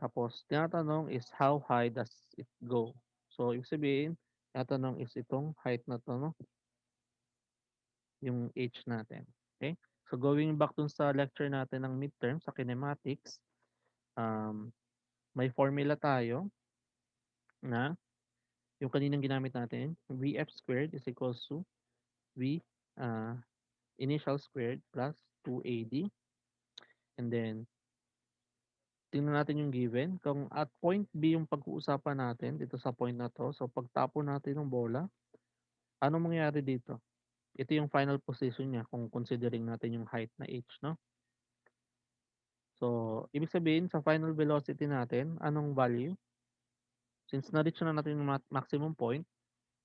Tapos, tinatanong is how high does it go? So, ibig sabihin, tinatanong is itong height na to, no? Yung h natin. Okay? So, going back dun sa lecture natin ng midterm sa kinematics, um, may formula tayo na yung kaninang ginamit natin, Vf squared is equals to V uh, initial squared plus 2AD. And then, tingnan natin yung given. Kung at point B yung pag-uusapan natin dito sa point na to, so pagtapo natin ng bola, ano mangyayari dito? Ito yung final position niya kung considering natin yung height na h, no? So, ibig sabihin sa final velocity natin, anong value? Since na-reach na natin yung maximum point,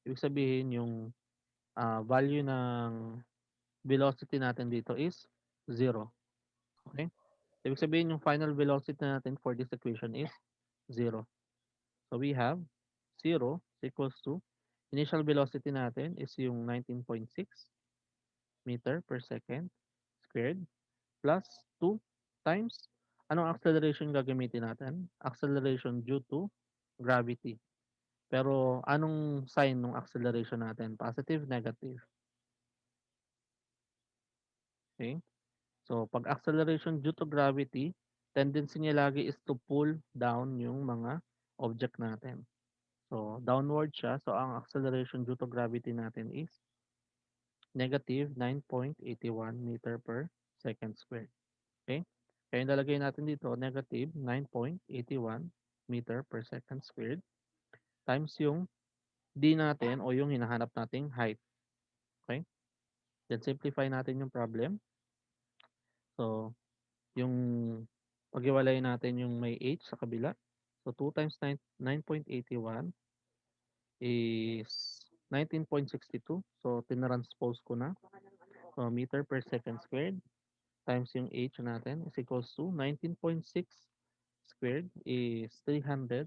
ibig sabihin yung value ng velocity natin dito is 0. Okay? Ibig sabihin yung final velocity natin for this equation is 0. So we have 0 is equals to initial velocity natin is yung 19.6 meter per second squared plus 2 times anong acceleration gagamitin natin? Acceleration due to gravity. Pero anong sign ng acceleration natin? Positive, negative. Okay? So pag acceleration due to gravity, tendency niya lagi is to pull down yung mga object natin. So downward siya. So ang acceleration due to gravity natin is negative 9.81 meter per second squared. Okay? Kaya yung lalagay natin dito, negative 9.81 meter per second squared times yung d natin o yung hinahanap nating height. Okay? Then simplify natin yung problem. So, yung paghiwalay natin yung may h sa kabila. So, 2 times 9, 9.81 is 19.62. So, tinranspose ko na. So, meter per second squared times yung h natin is equals to 19.6 squared is 384.16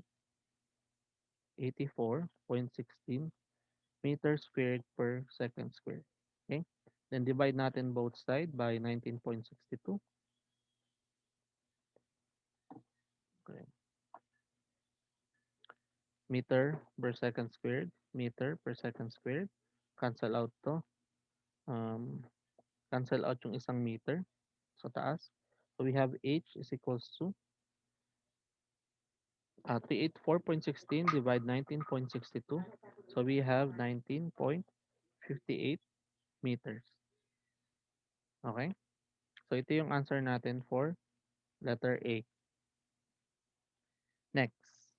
meters squared per second squared. Okay? Then divide natin both side by 19.62. Okay. Meter per second squared. Meter per second squared. Cancel out to. Um, cancel out yung isang meter sa taas. So we have h is equals to 384.16 divide 19.62. So we have 19.58 meters. Okay? So ito yung answer natin for letter A. Next,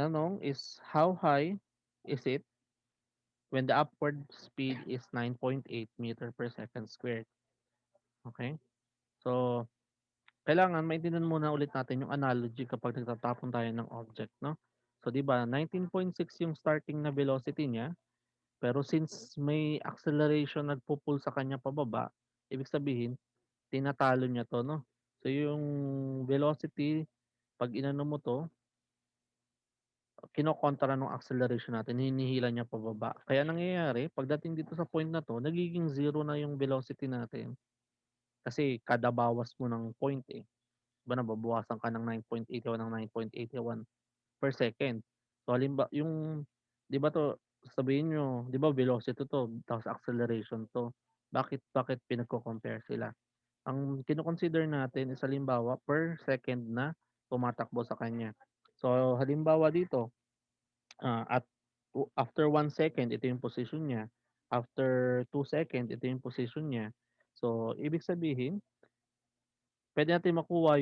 tanong is how high is it when the upward speed is 9.8 meter per second squared? Okay? So, kailangan maintindihan muna ulit natin yung analogy kapag nagtatapon tayo ng object, no? So, 'di ba, 19.6 yung starting na velocity niya, pero since may acceleration nagpo-pull sa kanya pababa, ibig sabihin tinatalo niya 'to, no? So, yung velocity 'pag inano mo 'to, kinokontra nung acceleration natin, hinihila niya pababa. Kaya nangyayari pagdating dito sa point na 'to, nagiging zero na yung velocity natin kasi kada bawas mo ng point, eh. 'Di ba nababawasan ka ng 9.81 ng 9.81 per second. So yung 'di ba 'to sasabihin niyo, 'di ba velocity 'to tapos acceleration 'to. Bakit pinagko-compare sila? Ang kino-consider natin is halimbawa per second na tumatakbo sa kanya. So halimbawa dito, at after 1 second ito yung position niya, after 2 second ito yung position niya. So ibig sabihin puwede natin makuha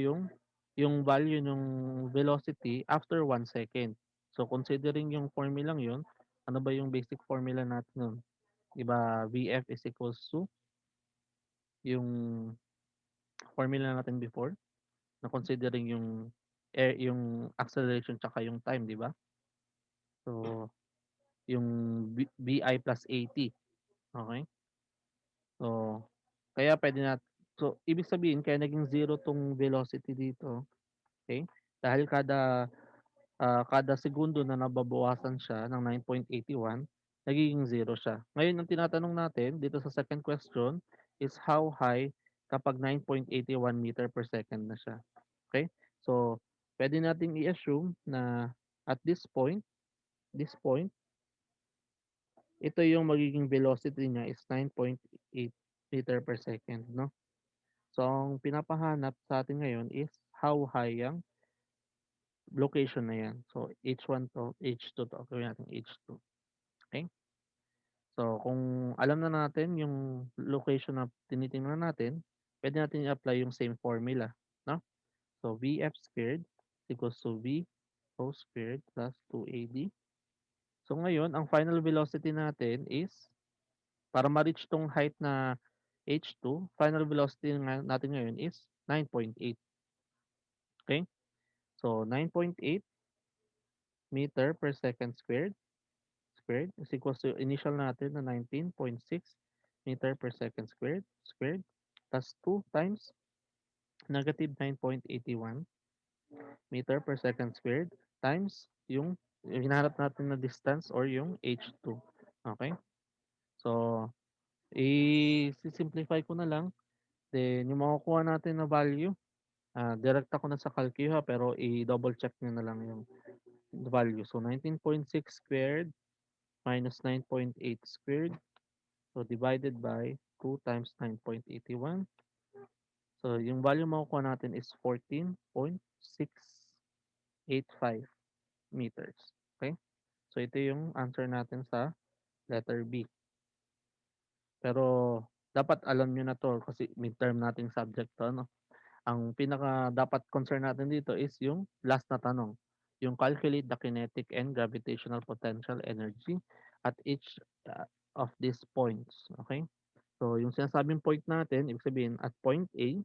yung value ng velocity after 1 second. So considering yung formulang yun, ano ba yung basic formula natin nun? 'Di ba Vf is equals to yung formula natin before na considering yung acceleration tsaka yung time, 'di ba? So yung Bi plus AT, okey? So kaya puwede so ibig sabihin kaya naging zero 'tong velocity dito, okey? Dahil kada segundo na nababawasan siya ng 9.81, nagiging zero siya. Ngayon ang tinatanong natin dito sa second question is how high kapag 9.81 meter per second na siya. Okay? So, pwede nating i-assume na at this point, ito yung magiging velocity niya is 9.8 meter per second, no? So, ang pinapahanap sa atin ngayon is how high yung location na yan. So, H1 to, H2 to. Gawin natin H2. Okay? So, kung alam na natin yung location na tinitingnan natin, pwede natin i-apply yung same formula. No? So, Vf squared equals to V rho squared plus 2AD. So, ngayon, ang final velocity natin is, para ma-reach tong height na H2, final velocity natin ngayon is 9.8. Okay? So, 9.8 meter per second squared is equals to initial natin na 19.6 meter per second squared plus 2 times negative 9.81 meter per second squared times yung hinahanap natin na distance or yung h2. Okay? So, i-simplify ko na lang. Then, yung makukuha natin na value, direct ako na sa calcu ha, pero i-double check nyo na lang yung value. So, 19.6 squared minus 9.8 squared. So, divided by 2 times 9.81. So, yung value makukuha natin is 14.685 meters. Okay? So, ito yung answer natin sa letter B. Pero, dapat alam nyo na to kasi midterm nating subject to, no? Ang pinaka dapat concern natin dito is yung last na tanong. Yung calculate the kinetic and gravitational potential energy at each of these points. Okay? So, yung sinasabing point natin, ibig sabihin at point A,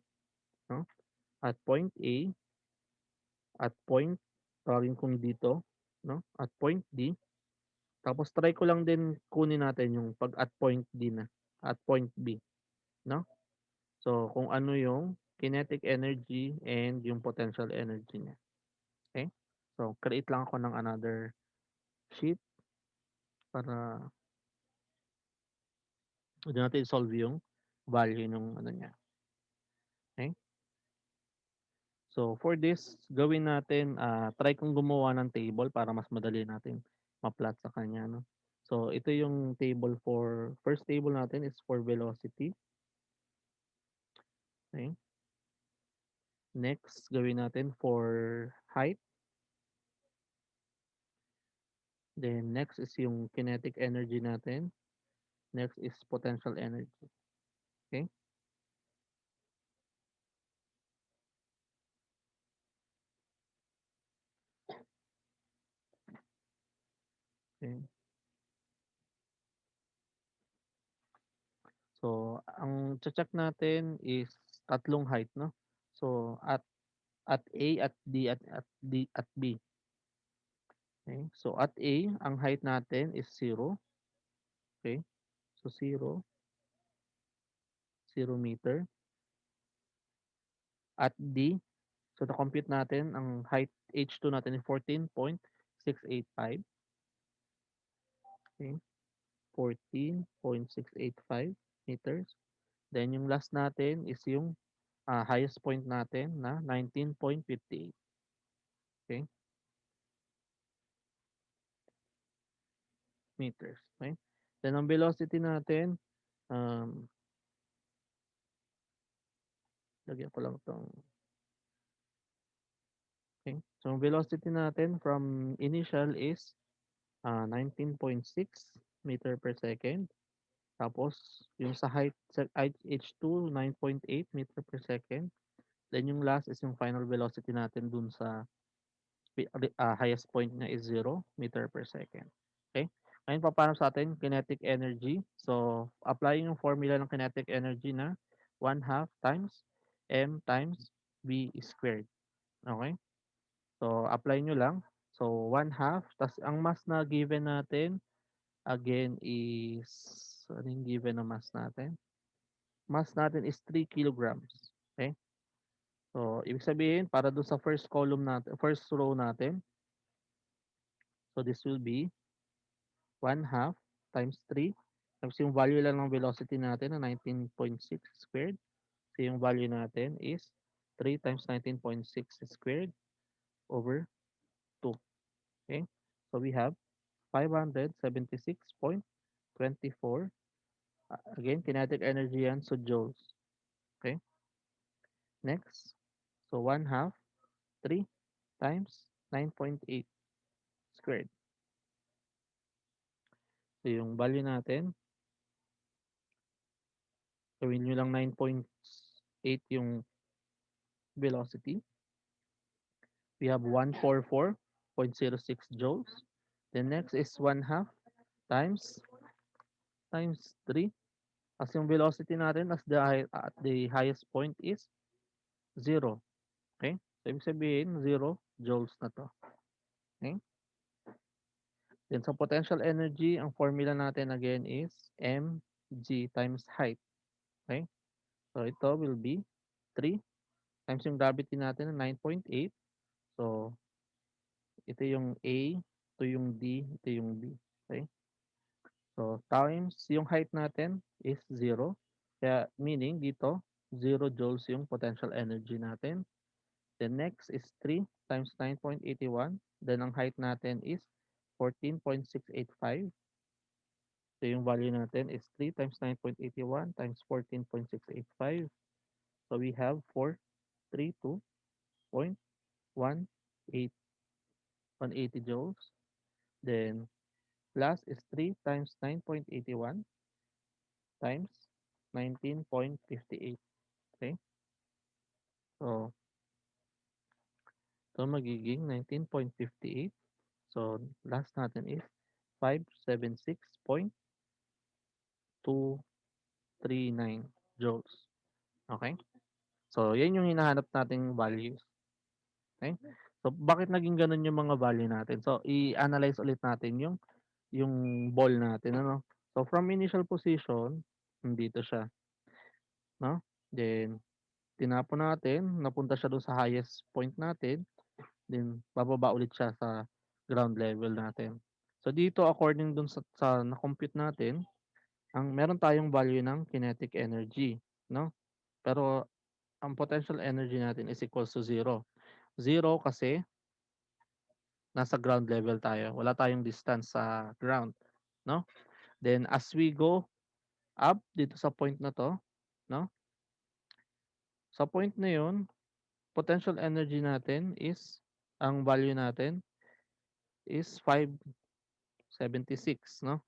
no? At point A, at point, tawagin kong dito, no? At point D, Tapos try ko lang din kunin natin yung 'pag at point D na, at point B, 'no? So, kung ano yung kinetic energy and yung potential energy niya, okey? So, create lang ako ng another sheet para doon natin solve yung value nung ano niya, okey? So, for this gawin natin, try kong gumawa ng table para mas madali nating ma-plot sa kanya 'no. So, ito yung table for first table natin is for velocity, okey. Next gawin natin for height, then next is yung kinetic energy natin, next is potential energy, okey. Okey. So, ang check natin is tatlong height 'no. So, at A, at B, okey. So, at A ang height natin is 0, okey. So, 0 meter. At D, so na-compute natin ang height H2 natin is 14.685, okey. 14.685 meters. Then yung last natin is yung, highest point natin na 19.58, okey, meters, okey. Then ang velocity natin, um, lagyan ko lang 'tong okey. So ang velocity natin from initial is, 19.6 meter per second. Tapos yung sa height H2 9.8 meter per second. Then yung last is yung final velocity natin dun sa highest point niya is 0 meter per second. Okay? Ngayon papaano sa atin kinetic energy. So applying yung formula ng kinetic energy na 1/2 times m times v squared. Okay? So apply nyo lang. So 1/2 tas ang mass na given natin again is ano yung given na mass natin? Mass natin is 3 kilograms. Okay? So ibig sabihin para dun sa first column natin, first row natin, so this will be 1/2 times 3 tapos yung value lang ng velocity natin na 19.6 squared. So yung value natin is 3 times 19.6 squared over 2. Okay? So we have 576.24. Again, kinetic energy yan, so joules. Okay? Next, so 1/2, 3 times 9.8 squared. So yung value natin, gawin nyo lang 9.8 yung velocity. We have 144.06 joules. Then next is 1/2 times 3. As yung velocity natin as at the highest point is 0. Okay? So ibig sabihin 0 joules na to. Okay? Then sa potential energy, ang formula natin again is mg times height. Okay? So ito will be 3 times yung gravity natin na 9.8. So ito yung A, ito yung D, ito yung B. Okay? So times yung height natin is 0. Kaya meaning dito 0 joules yung potential energy natin. Then next is 3 times 9.81. Then ang height natin is 14.685. So yung value natin is 3 times 9.81 times 14.685. So we have 432.18 180 joules. Then plus is 3 times 9.81 times 19.58. Okay? So, ito magiging 19.58. So, last natin is 576.239 joules. Okay? So, yan yung hinahanap nating values. Okay? So, bakit naging ganun yung mga value natin? So, i-analyze ulit natin yung ball natin ano. So from initial position, nandito siya, 'no? Then tinapon natin, napunta siya dun sa highest point natin, then bababa ulit siya sa ground level natin. So dito according dun sa na-compute natin, ang meron tayong value ng kinetic energy, 'no? Pero ang potential energy natin is equals to zero. Zero kasi nasa ground level tayo, wala tayong distance sa ground, 'no? Then as we go up dito sa point na 'to, 'no, sa point na 'yun, potential energy natin is ang value natin is 576, 'no?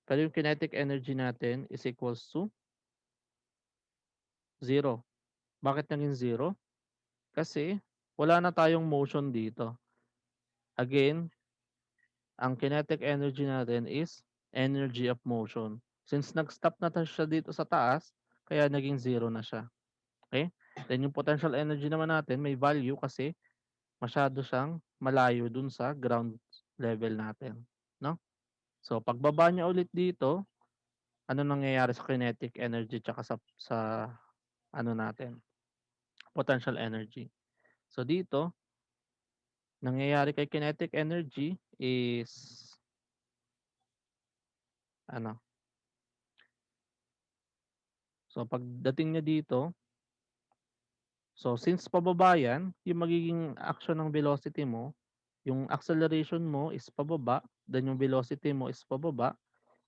Pero yung kinetic energy natin is equals to zero. Bakit naging zero? Kasi wala na tayong motion dito. Again, ang kinetic energy natin is energy of motion. Since nag-stop na siya dito sa taas, kaya naging zero na siya. Okay? Then yung potential energy naman natin may value kasi masyado siyang malayo dun sa ground level natin, no? So pagbaba niya ulit dito, ano nangyayari sa kinetic energy tsaka sa ano natin, potential energy. So dito, nangyayari kay kinetic energy is ano, so pagdating niya dito, so since pababa yan, yung magiging action ng velocity mo, yung acceleration mo is pababa, then yung velocity mo is pababa,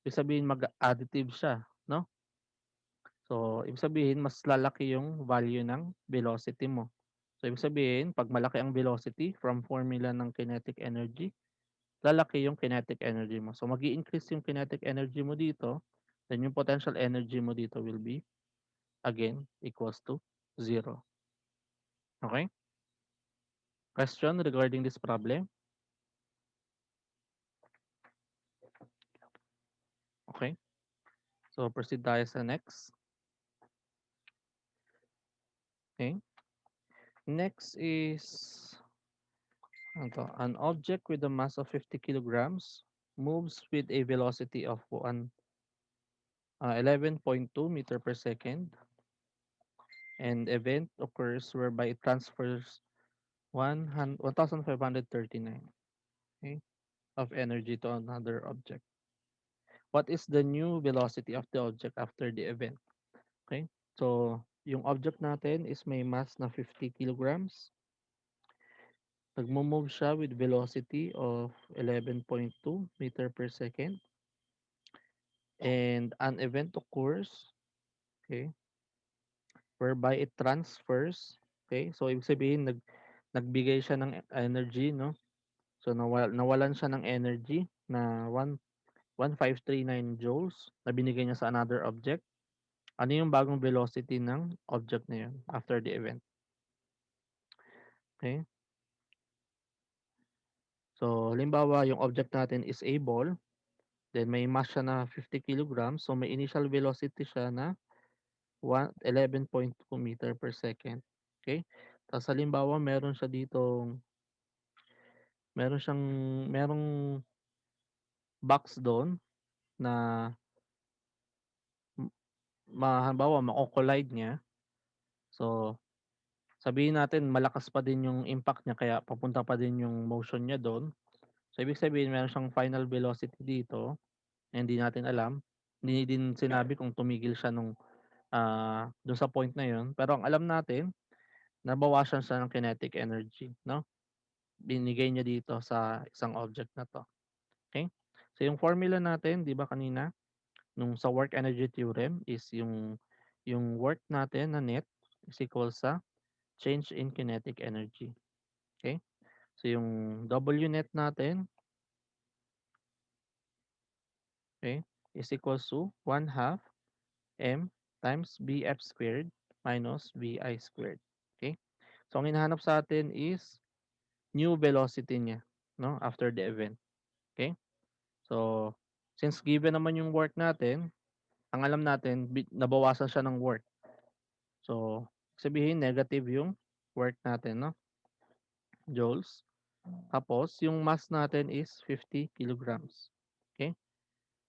ibig sabihin mag-additive siya, no? So, ibig sabihin mas lalaki yung value ng velocity mo. So, ibig sabihin 'pag malaki ang velocity from formula ng kinetic energy, lalaki yung kinetic energy mo. So, mag-i-increase yung kinetic energy mo dito, then yung potential energy mo dito will be again equals to zero. Okay? Question regarding this problem? Okay. So, proceed tayo sa next. Okay. Next is ano 'to, an object with a mass of 50 kilograms moves with a velocity of 11.2 meter per second. And event occurs whereby it transfers 1,539, okay, of energy to another object. What is the new velocity of the object after the event? Okay, so yung object natin is may mass na 50 kilograms. Nagmo-move siya with velocity of 11.2 meter per second. And an event occurs, okay, whereby it transfers, okay, so ibig sabihin nagbigay siya ng energy, no? So nawalan siya ng energy na 1,539 joules na binigay niya sa another object. Ano yung bagong velocity ng object na yun after the event? Okay? So halimbawa yung object natin is a ball, then may mass siya na 50 kilograms, so may initial velocity siya na 11.2 meter per second. Okay? Tapos halimbawa meron siyang merong box doon na halimbawa mako-collide niya. So sabihin natin malakas pa din yung impact niya kaya papunta pa din yung motion niya do'n. So ibig sabihin meron siyang final velocity dito na hindi natin alam. Hindi din sinabi kung tumigil siya dun sa point na yun. Pero ang alam natin nabawasan siya ng kinetic energy, 'no? Binigay niya dito sa isang object na 'to, okay. So yung formula natin 'di ba kanina nung sa work energy theorem is yung work natin na net is equal sa change in kinetic energy, okay. So yung W net natin, okay, is equals to 1/2 M times BF squared minus BI squared. Okay? So ang hinahanap sa atin is new velocity niya, no, after the event. Okay? So since given naman yung work natin, ang alam natin nabawasan siya ng work. So sabihin negative yung work natin, no, joules. Tapos yung mass natin is 50 kilograms. Okay?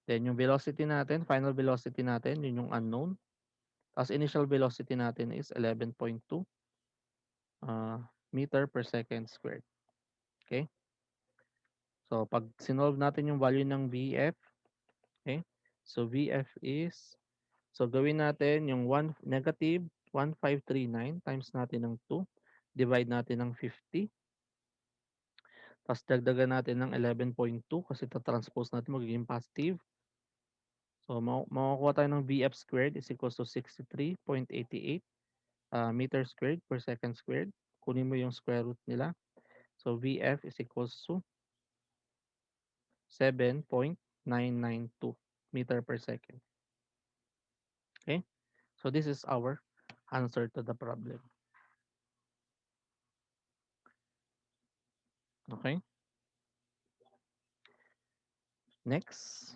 Then yung velocity natin, final velocity natin, yun yung unknown. Tapos initial velocity natin is 11.2 meter per second squared. Okay? So pag sinolve natin yung value ng VF, okay? So VF is, so gawin natin yung negative 1539 times natin ng 2, divide natin ng 50, tapos dagdagan natin ng 11.2 kasi transpose natin magiging positive. So makukuha tayo ng VF squared is equals to 63.88 meter squared per second squared. Kunin mo yung square root nila. So VF is equals to 7.992 meter per second. Okay? So this is our answer to the problem. Okay? Next.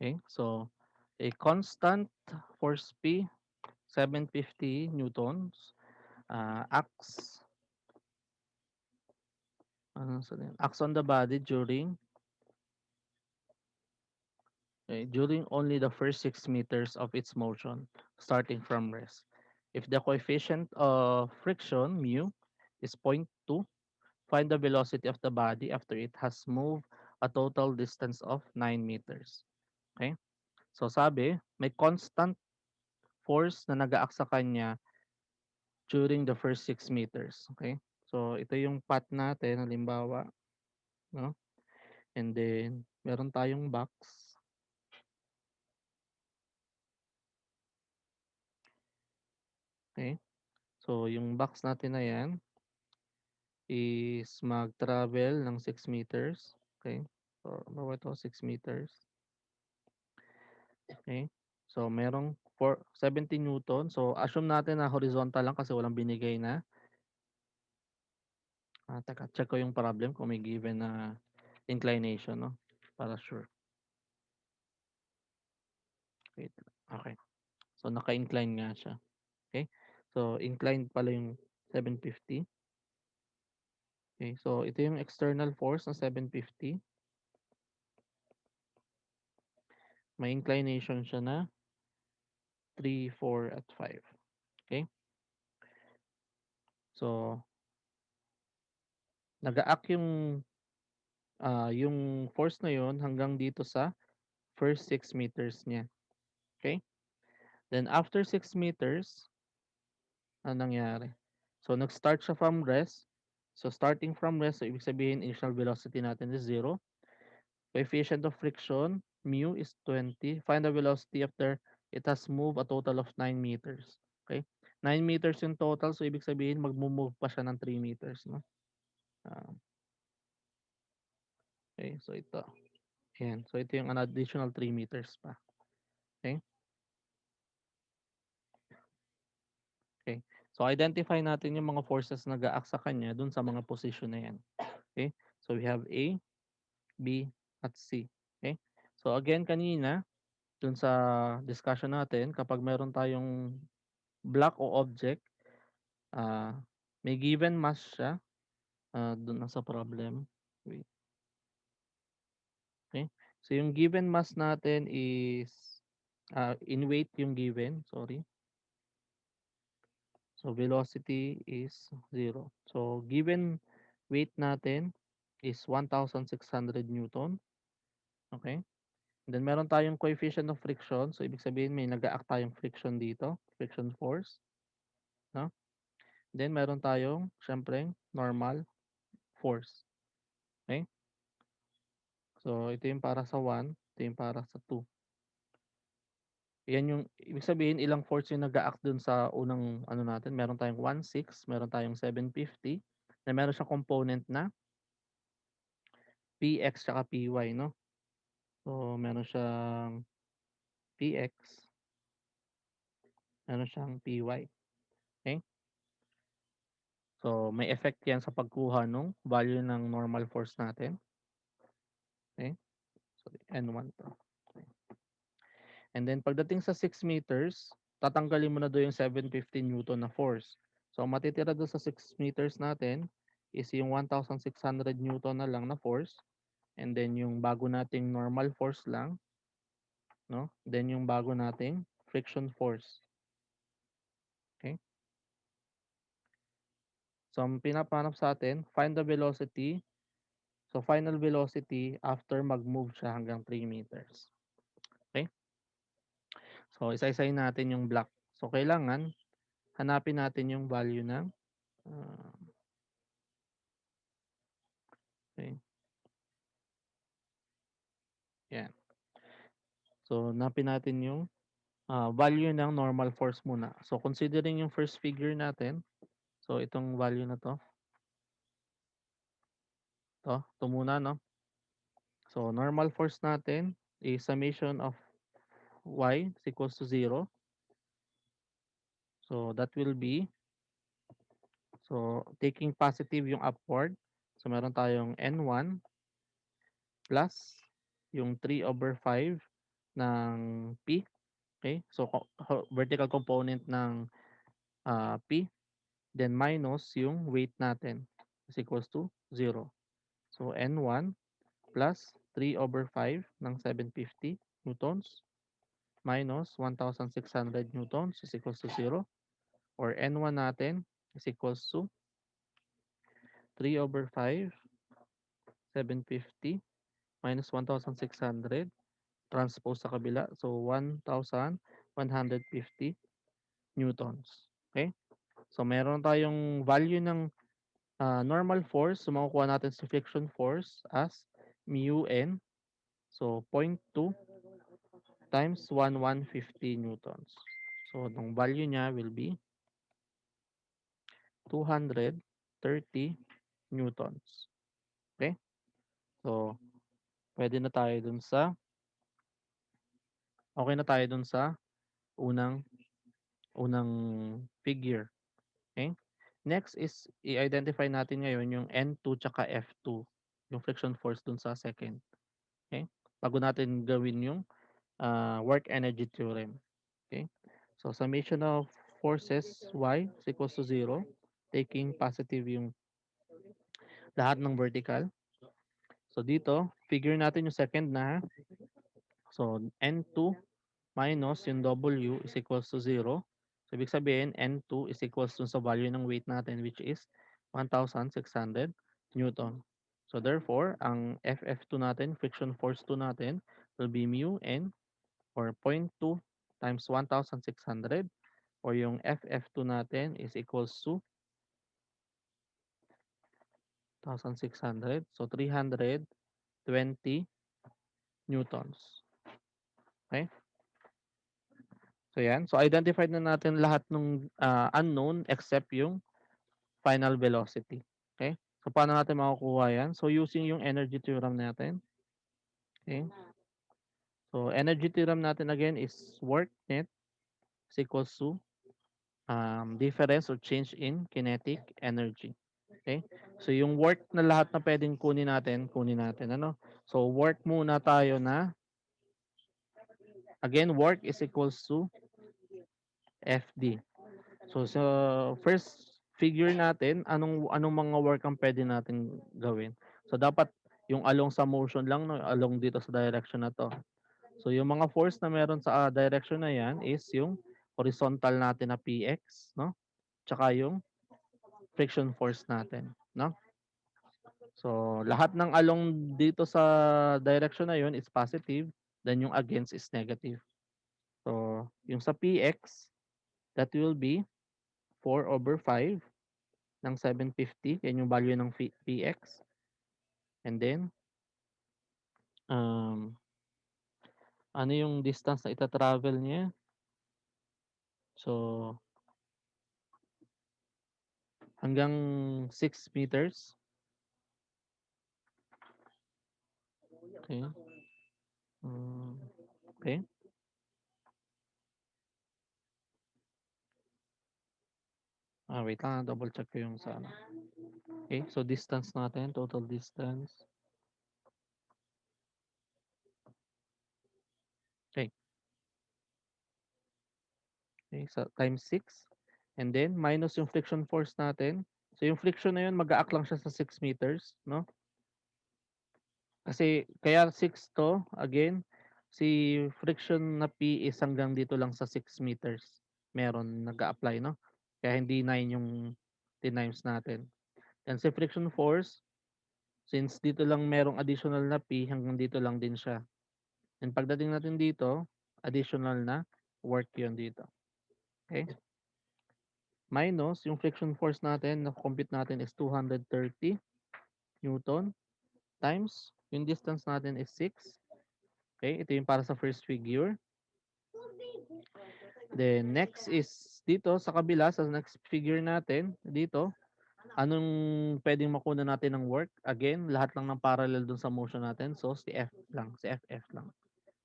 Okay? So a constant force P, 750 newtons, acts acts on the body during only the first 6 meters of its motion, starting from rest. If the coefficient of friction, mu, is 0.2, find the velocity of the body after it has moved a total distance of 9 meters. Okay? So sabi, may constant force na nag-act sa kanya during the first 6 meters. Okay? So ito yung path natin, halimbawa, no? And then, meron tayong box. Okay? So, yung box natin na yan is mag-travel ng 6 meters. Okay? So, bawa ito, 6 meters. Okay? So, merong 70 newton. So, assume natin na horizontal lang kasi walang binigay na. Teka, check ko yung problem kung may given na inclination, no? Para sure. Wait. Okay. So, naka-incline nga siya. Okay? So, inclined pala yung 750. Okay, so ito yung external force na 750. May inclination siya na 3, 4, at 5. Okay? So, nag-act yung force na yon hanggang dito sa first 6 meters niya. Okay? Then, after 6 meters, ano nangyari? So, nag-start siya from rest. So, starting from rest, so ibig sabihin, initial velocity natin is 0. Coefficient of friction, mu is 20. Find the velocity after it has moved a total of 9 meters. Okay? 9 meters yung total, so ibig sabihin magmo-move pa siya ng 3 meters, no? Ah, okay, so ito. Ayan. So ito yung an additional 3 meters pa. Okay? Okay. So identify natin yung mga forces na nag-act sa kanya dun sa mga position na yan. Okay? So we have A, B, at C. Okay? So again kanina, dun sa discussion natin, kapag meron tayong block o object, ah, may given mass siya, dun na sa problem. Wait, okay. So yung given mass natin is in weight yung given, sorry. So velocity is 0. So given weight natin is 1,600 newton. Okay? Then meron tayong coefficient of friction. So ibig sabihin may nag-act tayong friction dito, friction force, no? Then meron tayong syempre normal force. Okay? So ito yung para sa 1, ito yung para sa 2. Yan yung ibig sabihin ilang force yung nag-act dun sa unang ano natin. Meron tayong 1,6, meron tayong 750, na meron siyang component na PX tsaka PY, no? So meron siyang PX, meron siyang PY. Okay? So may effect yan sa pagkuha ng value ng normal force natin. Okay? So N1 to. Okay. And then pagdating sa 6 meters, tatanggalin mo na doon yung 750 newton na force. So matitira doon sa 6 meters natin is yung 1,600 newton na lang na force. and then yung bago nating normal force lang, no? Then yung bago nating friction force. Okay? So, ang pinapanap sa atin, find the velocity. So, final velocity after mag-move siya hanggang 3 meters. Okay? So, isa-isahin natin yung block. So, kailangan hanapin natin yung value ng ah, okay, yan. So, hanapin natin yung value ng normal force muna. So, considering yung first figure natin, so itong value na to muna, no? So, normal force natin is summation of y is equals to 0. So, that will be, so, taking positive yung upward. So, meron tayong N1 plus yung 3 over 5 ng P. Okay? So, vertical component ng P. Then, minus yung weight natin is equals to 0. So, N1 plus 3 over 5 ng 750 newtons minus 1,600 newtons is equals to 0, or N1 natin is equals to 3 over 5, 750 minus 1,600 transpose sa kabila. So, 1,150 newtons. Okay? So, meron tayong value ng normal force. So, makukuha natin si friction force as mu n. So, 0.2 times 1,150 newtons. So, the value niya will be 230 newtons. Okay? So, pwede na tayo dun sa, okay na tayo dun sa unang, unang figure. Okay? Next is, i-identify natin ngayon yung N2 tsaka F2, yung friction force dun sa second. Okay? Bago natin gawin yung work energy theorem. Okay? So, summation of forces y is equals to 0, taking positive yung lahat ng vertical. So, dito, figure natin yung second na. So, N2 minus yung W is equals to 0. So, ibig sabihin, N2 is equals to sa value ng weight natin, which is 1,600 Newton. So, therefore, ang FF2 natin, friction force 2 natin, will be mu N, or 0.2 times 1,600, or yung FF2 natin is equals to 1,600. So, 320 newtons. Okay? So, yan. So, identified na natin lahat ng unknown except yung final velocity. Okay? So, paano natin makukuha yan? So, using yung energy theorem natin. Okay? So, energy theorem natin again is work net is equals to difference or change in kinetic energy. Okay? So, yung work na lahat na pwedeng kunin natin. Ano? So, work muna tayo na, again, work is equals to FD. So, sa first figure natin, anong mga work ang pwede natin gawin. So, dapat yung along sa motion lang, no, along dito sa direction na to. So, yung mga force na meron sa direction na yan is yung horizontal natin na PX, no? Tsaka yung friction force natin, no? So, lahat ng along dito sa direction na yun is positive, then yung against is negative. So, yung sa PX, that will be 4 over 5 ng 750. Yan yung value ng PX. And then, um, ano yung distance na ita-travel niya? So, hanggang 6 meters. Okay. Um, okay. Wait lang. Double check ko yung sa ano. Okay. So, distance natin. Total distance. Okay. Okay. So, times 6. And then, minus yung friction force natin. So, yung friction na yun, mag-a-act lang siya sa 6 meters. No? Kasi kaya 6 'to, again, si friction na P is hanggang dito lang sa 6 meters meron nag-a-apply 'no, kaya hindi 9 yung tinimes natin. Then si friction force, since dito lang merong additional na P, hanggang dito lang din siya. And pagdating natin dito, additional na work yun dito, okay. Minus yung friction force natin na-compute natin is 230 newton times yung distance natin is 6. Okay, ito yung para sa first figure. Then next is dito sa kabila sa next figure natin dito, anong pwedeng makuha natin ng work? Again, lahat lang ng parallel dun sa motion natin. So si F lang, si FF lang,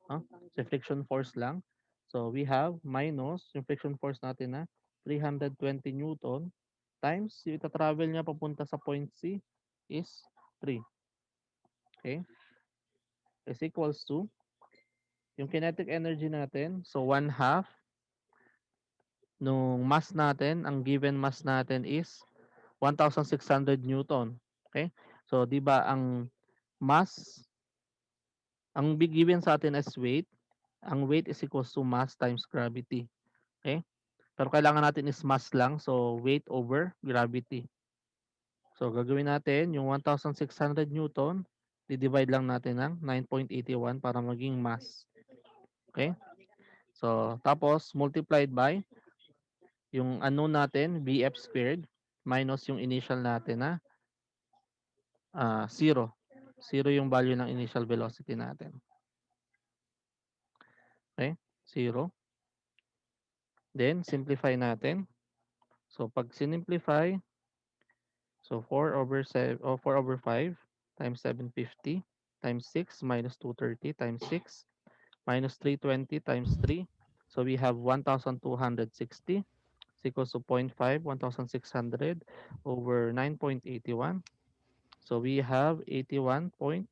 no? Si friction force lang. So we have minus yung friction force natin na 320 newton times yung ita-travel niya papunta sa point C is 3. Okay? Is equals to yung kinetic energy natin. So 1/2 nung mass natin, ang given mass natin is 1,600 newton. Okay? So 'di ba ang mass, ang big given sa atin as weight, ang weight is equals to mass times gravity. Okay? Pero kailangan natin is mass lang, so weight over gravity. So gagawin natin yung 1,600 newton, di-divide lang natin ng 9.81 para maging mass. Okay? So tapos multiplied by yung unknown natin, Bf squared, minus yung initial natin na 0. 0 yung value ng initial velocity natin. Okay? 0. Then simplify natin. So pag sinimplify, so 4 over 7 or 4 over 5 times 750 times 6 minus 230 times 6 minus 320 times 3. So we have 1,260 is equals to 0.5, 1,600 over 9.81. So we have 81.549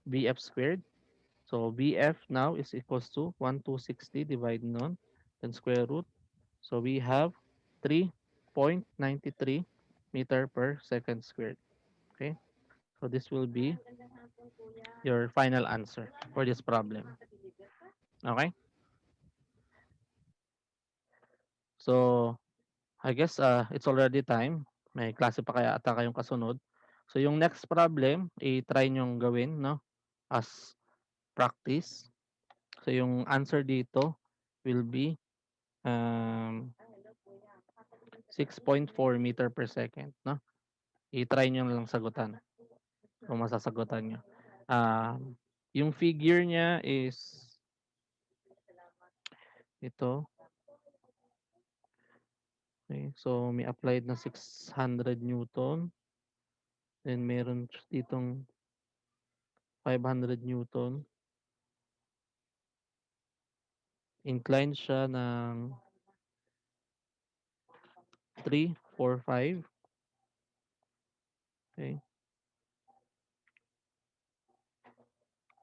Bf squared. So Bf now is equals to 1,260 divided on then square root. So we have 3.93 meter per second squared. Okay. So this will be your final answer for this problem. Okay. So I guess it's already time. May klase pa kaya ata kayong kasunod. So yung next problem, i-try nyong gawin, no? As practice. So yung answer dito will be um, 6.4 meter per second, no? I-try nyo lang sagutan kung masasagutan nyo. Yung figure niya is ito. Okay, so may applied na 600 newton. Then meron ditong 500 newton. Inclined siya ng 3, 4, 5. Okay.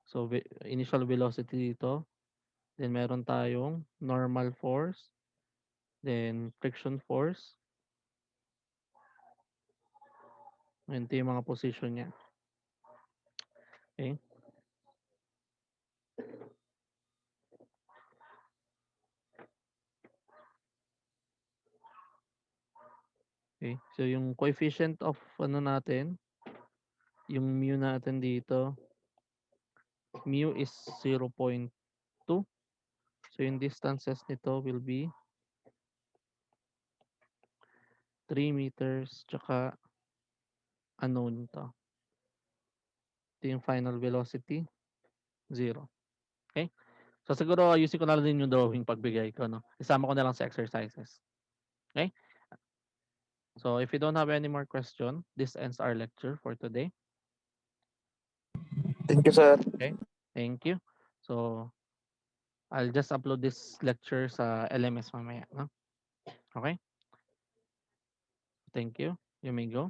So initial velocity dito. Then meron tayong normal force. Then friction force. Ito yung mga position niya. Okay. Okay. So yung coefficient of ano natin, yung mu natin dito, mu is 0.2. So yung distances nito will be 3 meters tsaka unknown to. Ito yung final velocity, 0. Okay? So siguro ayusin ko na lang din yung drawing pagbigay ko, no? Isama ko na lang sa exercises. Okay? So if you don't have any more question, this ends our lecture for today. Thank you, sir. Okay? Thank you. So I'll just upload this lecture sa LMS mamaya, no? Okay? Thank you. You may go.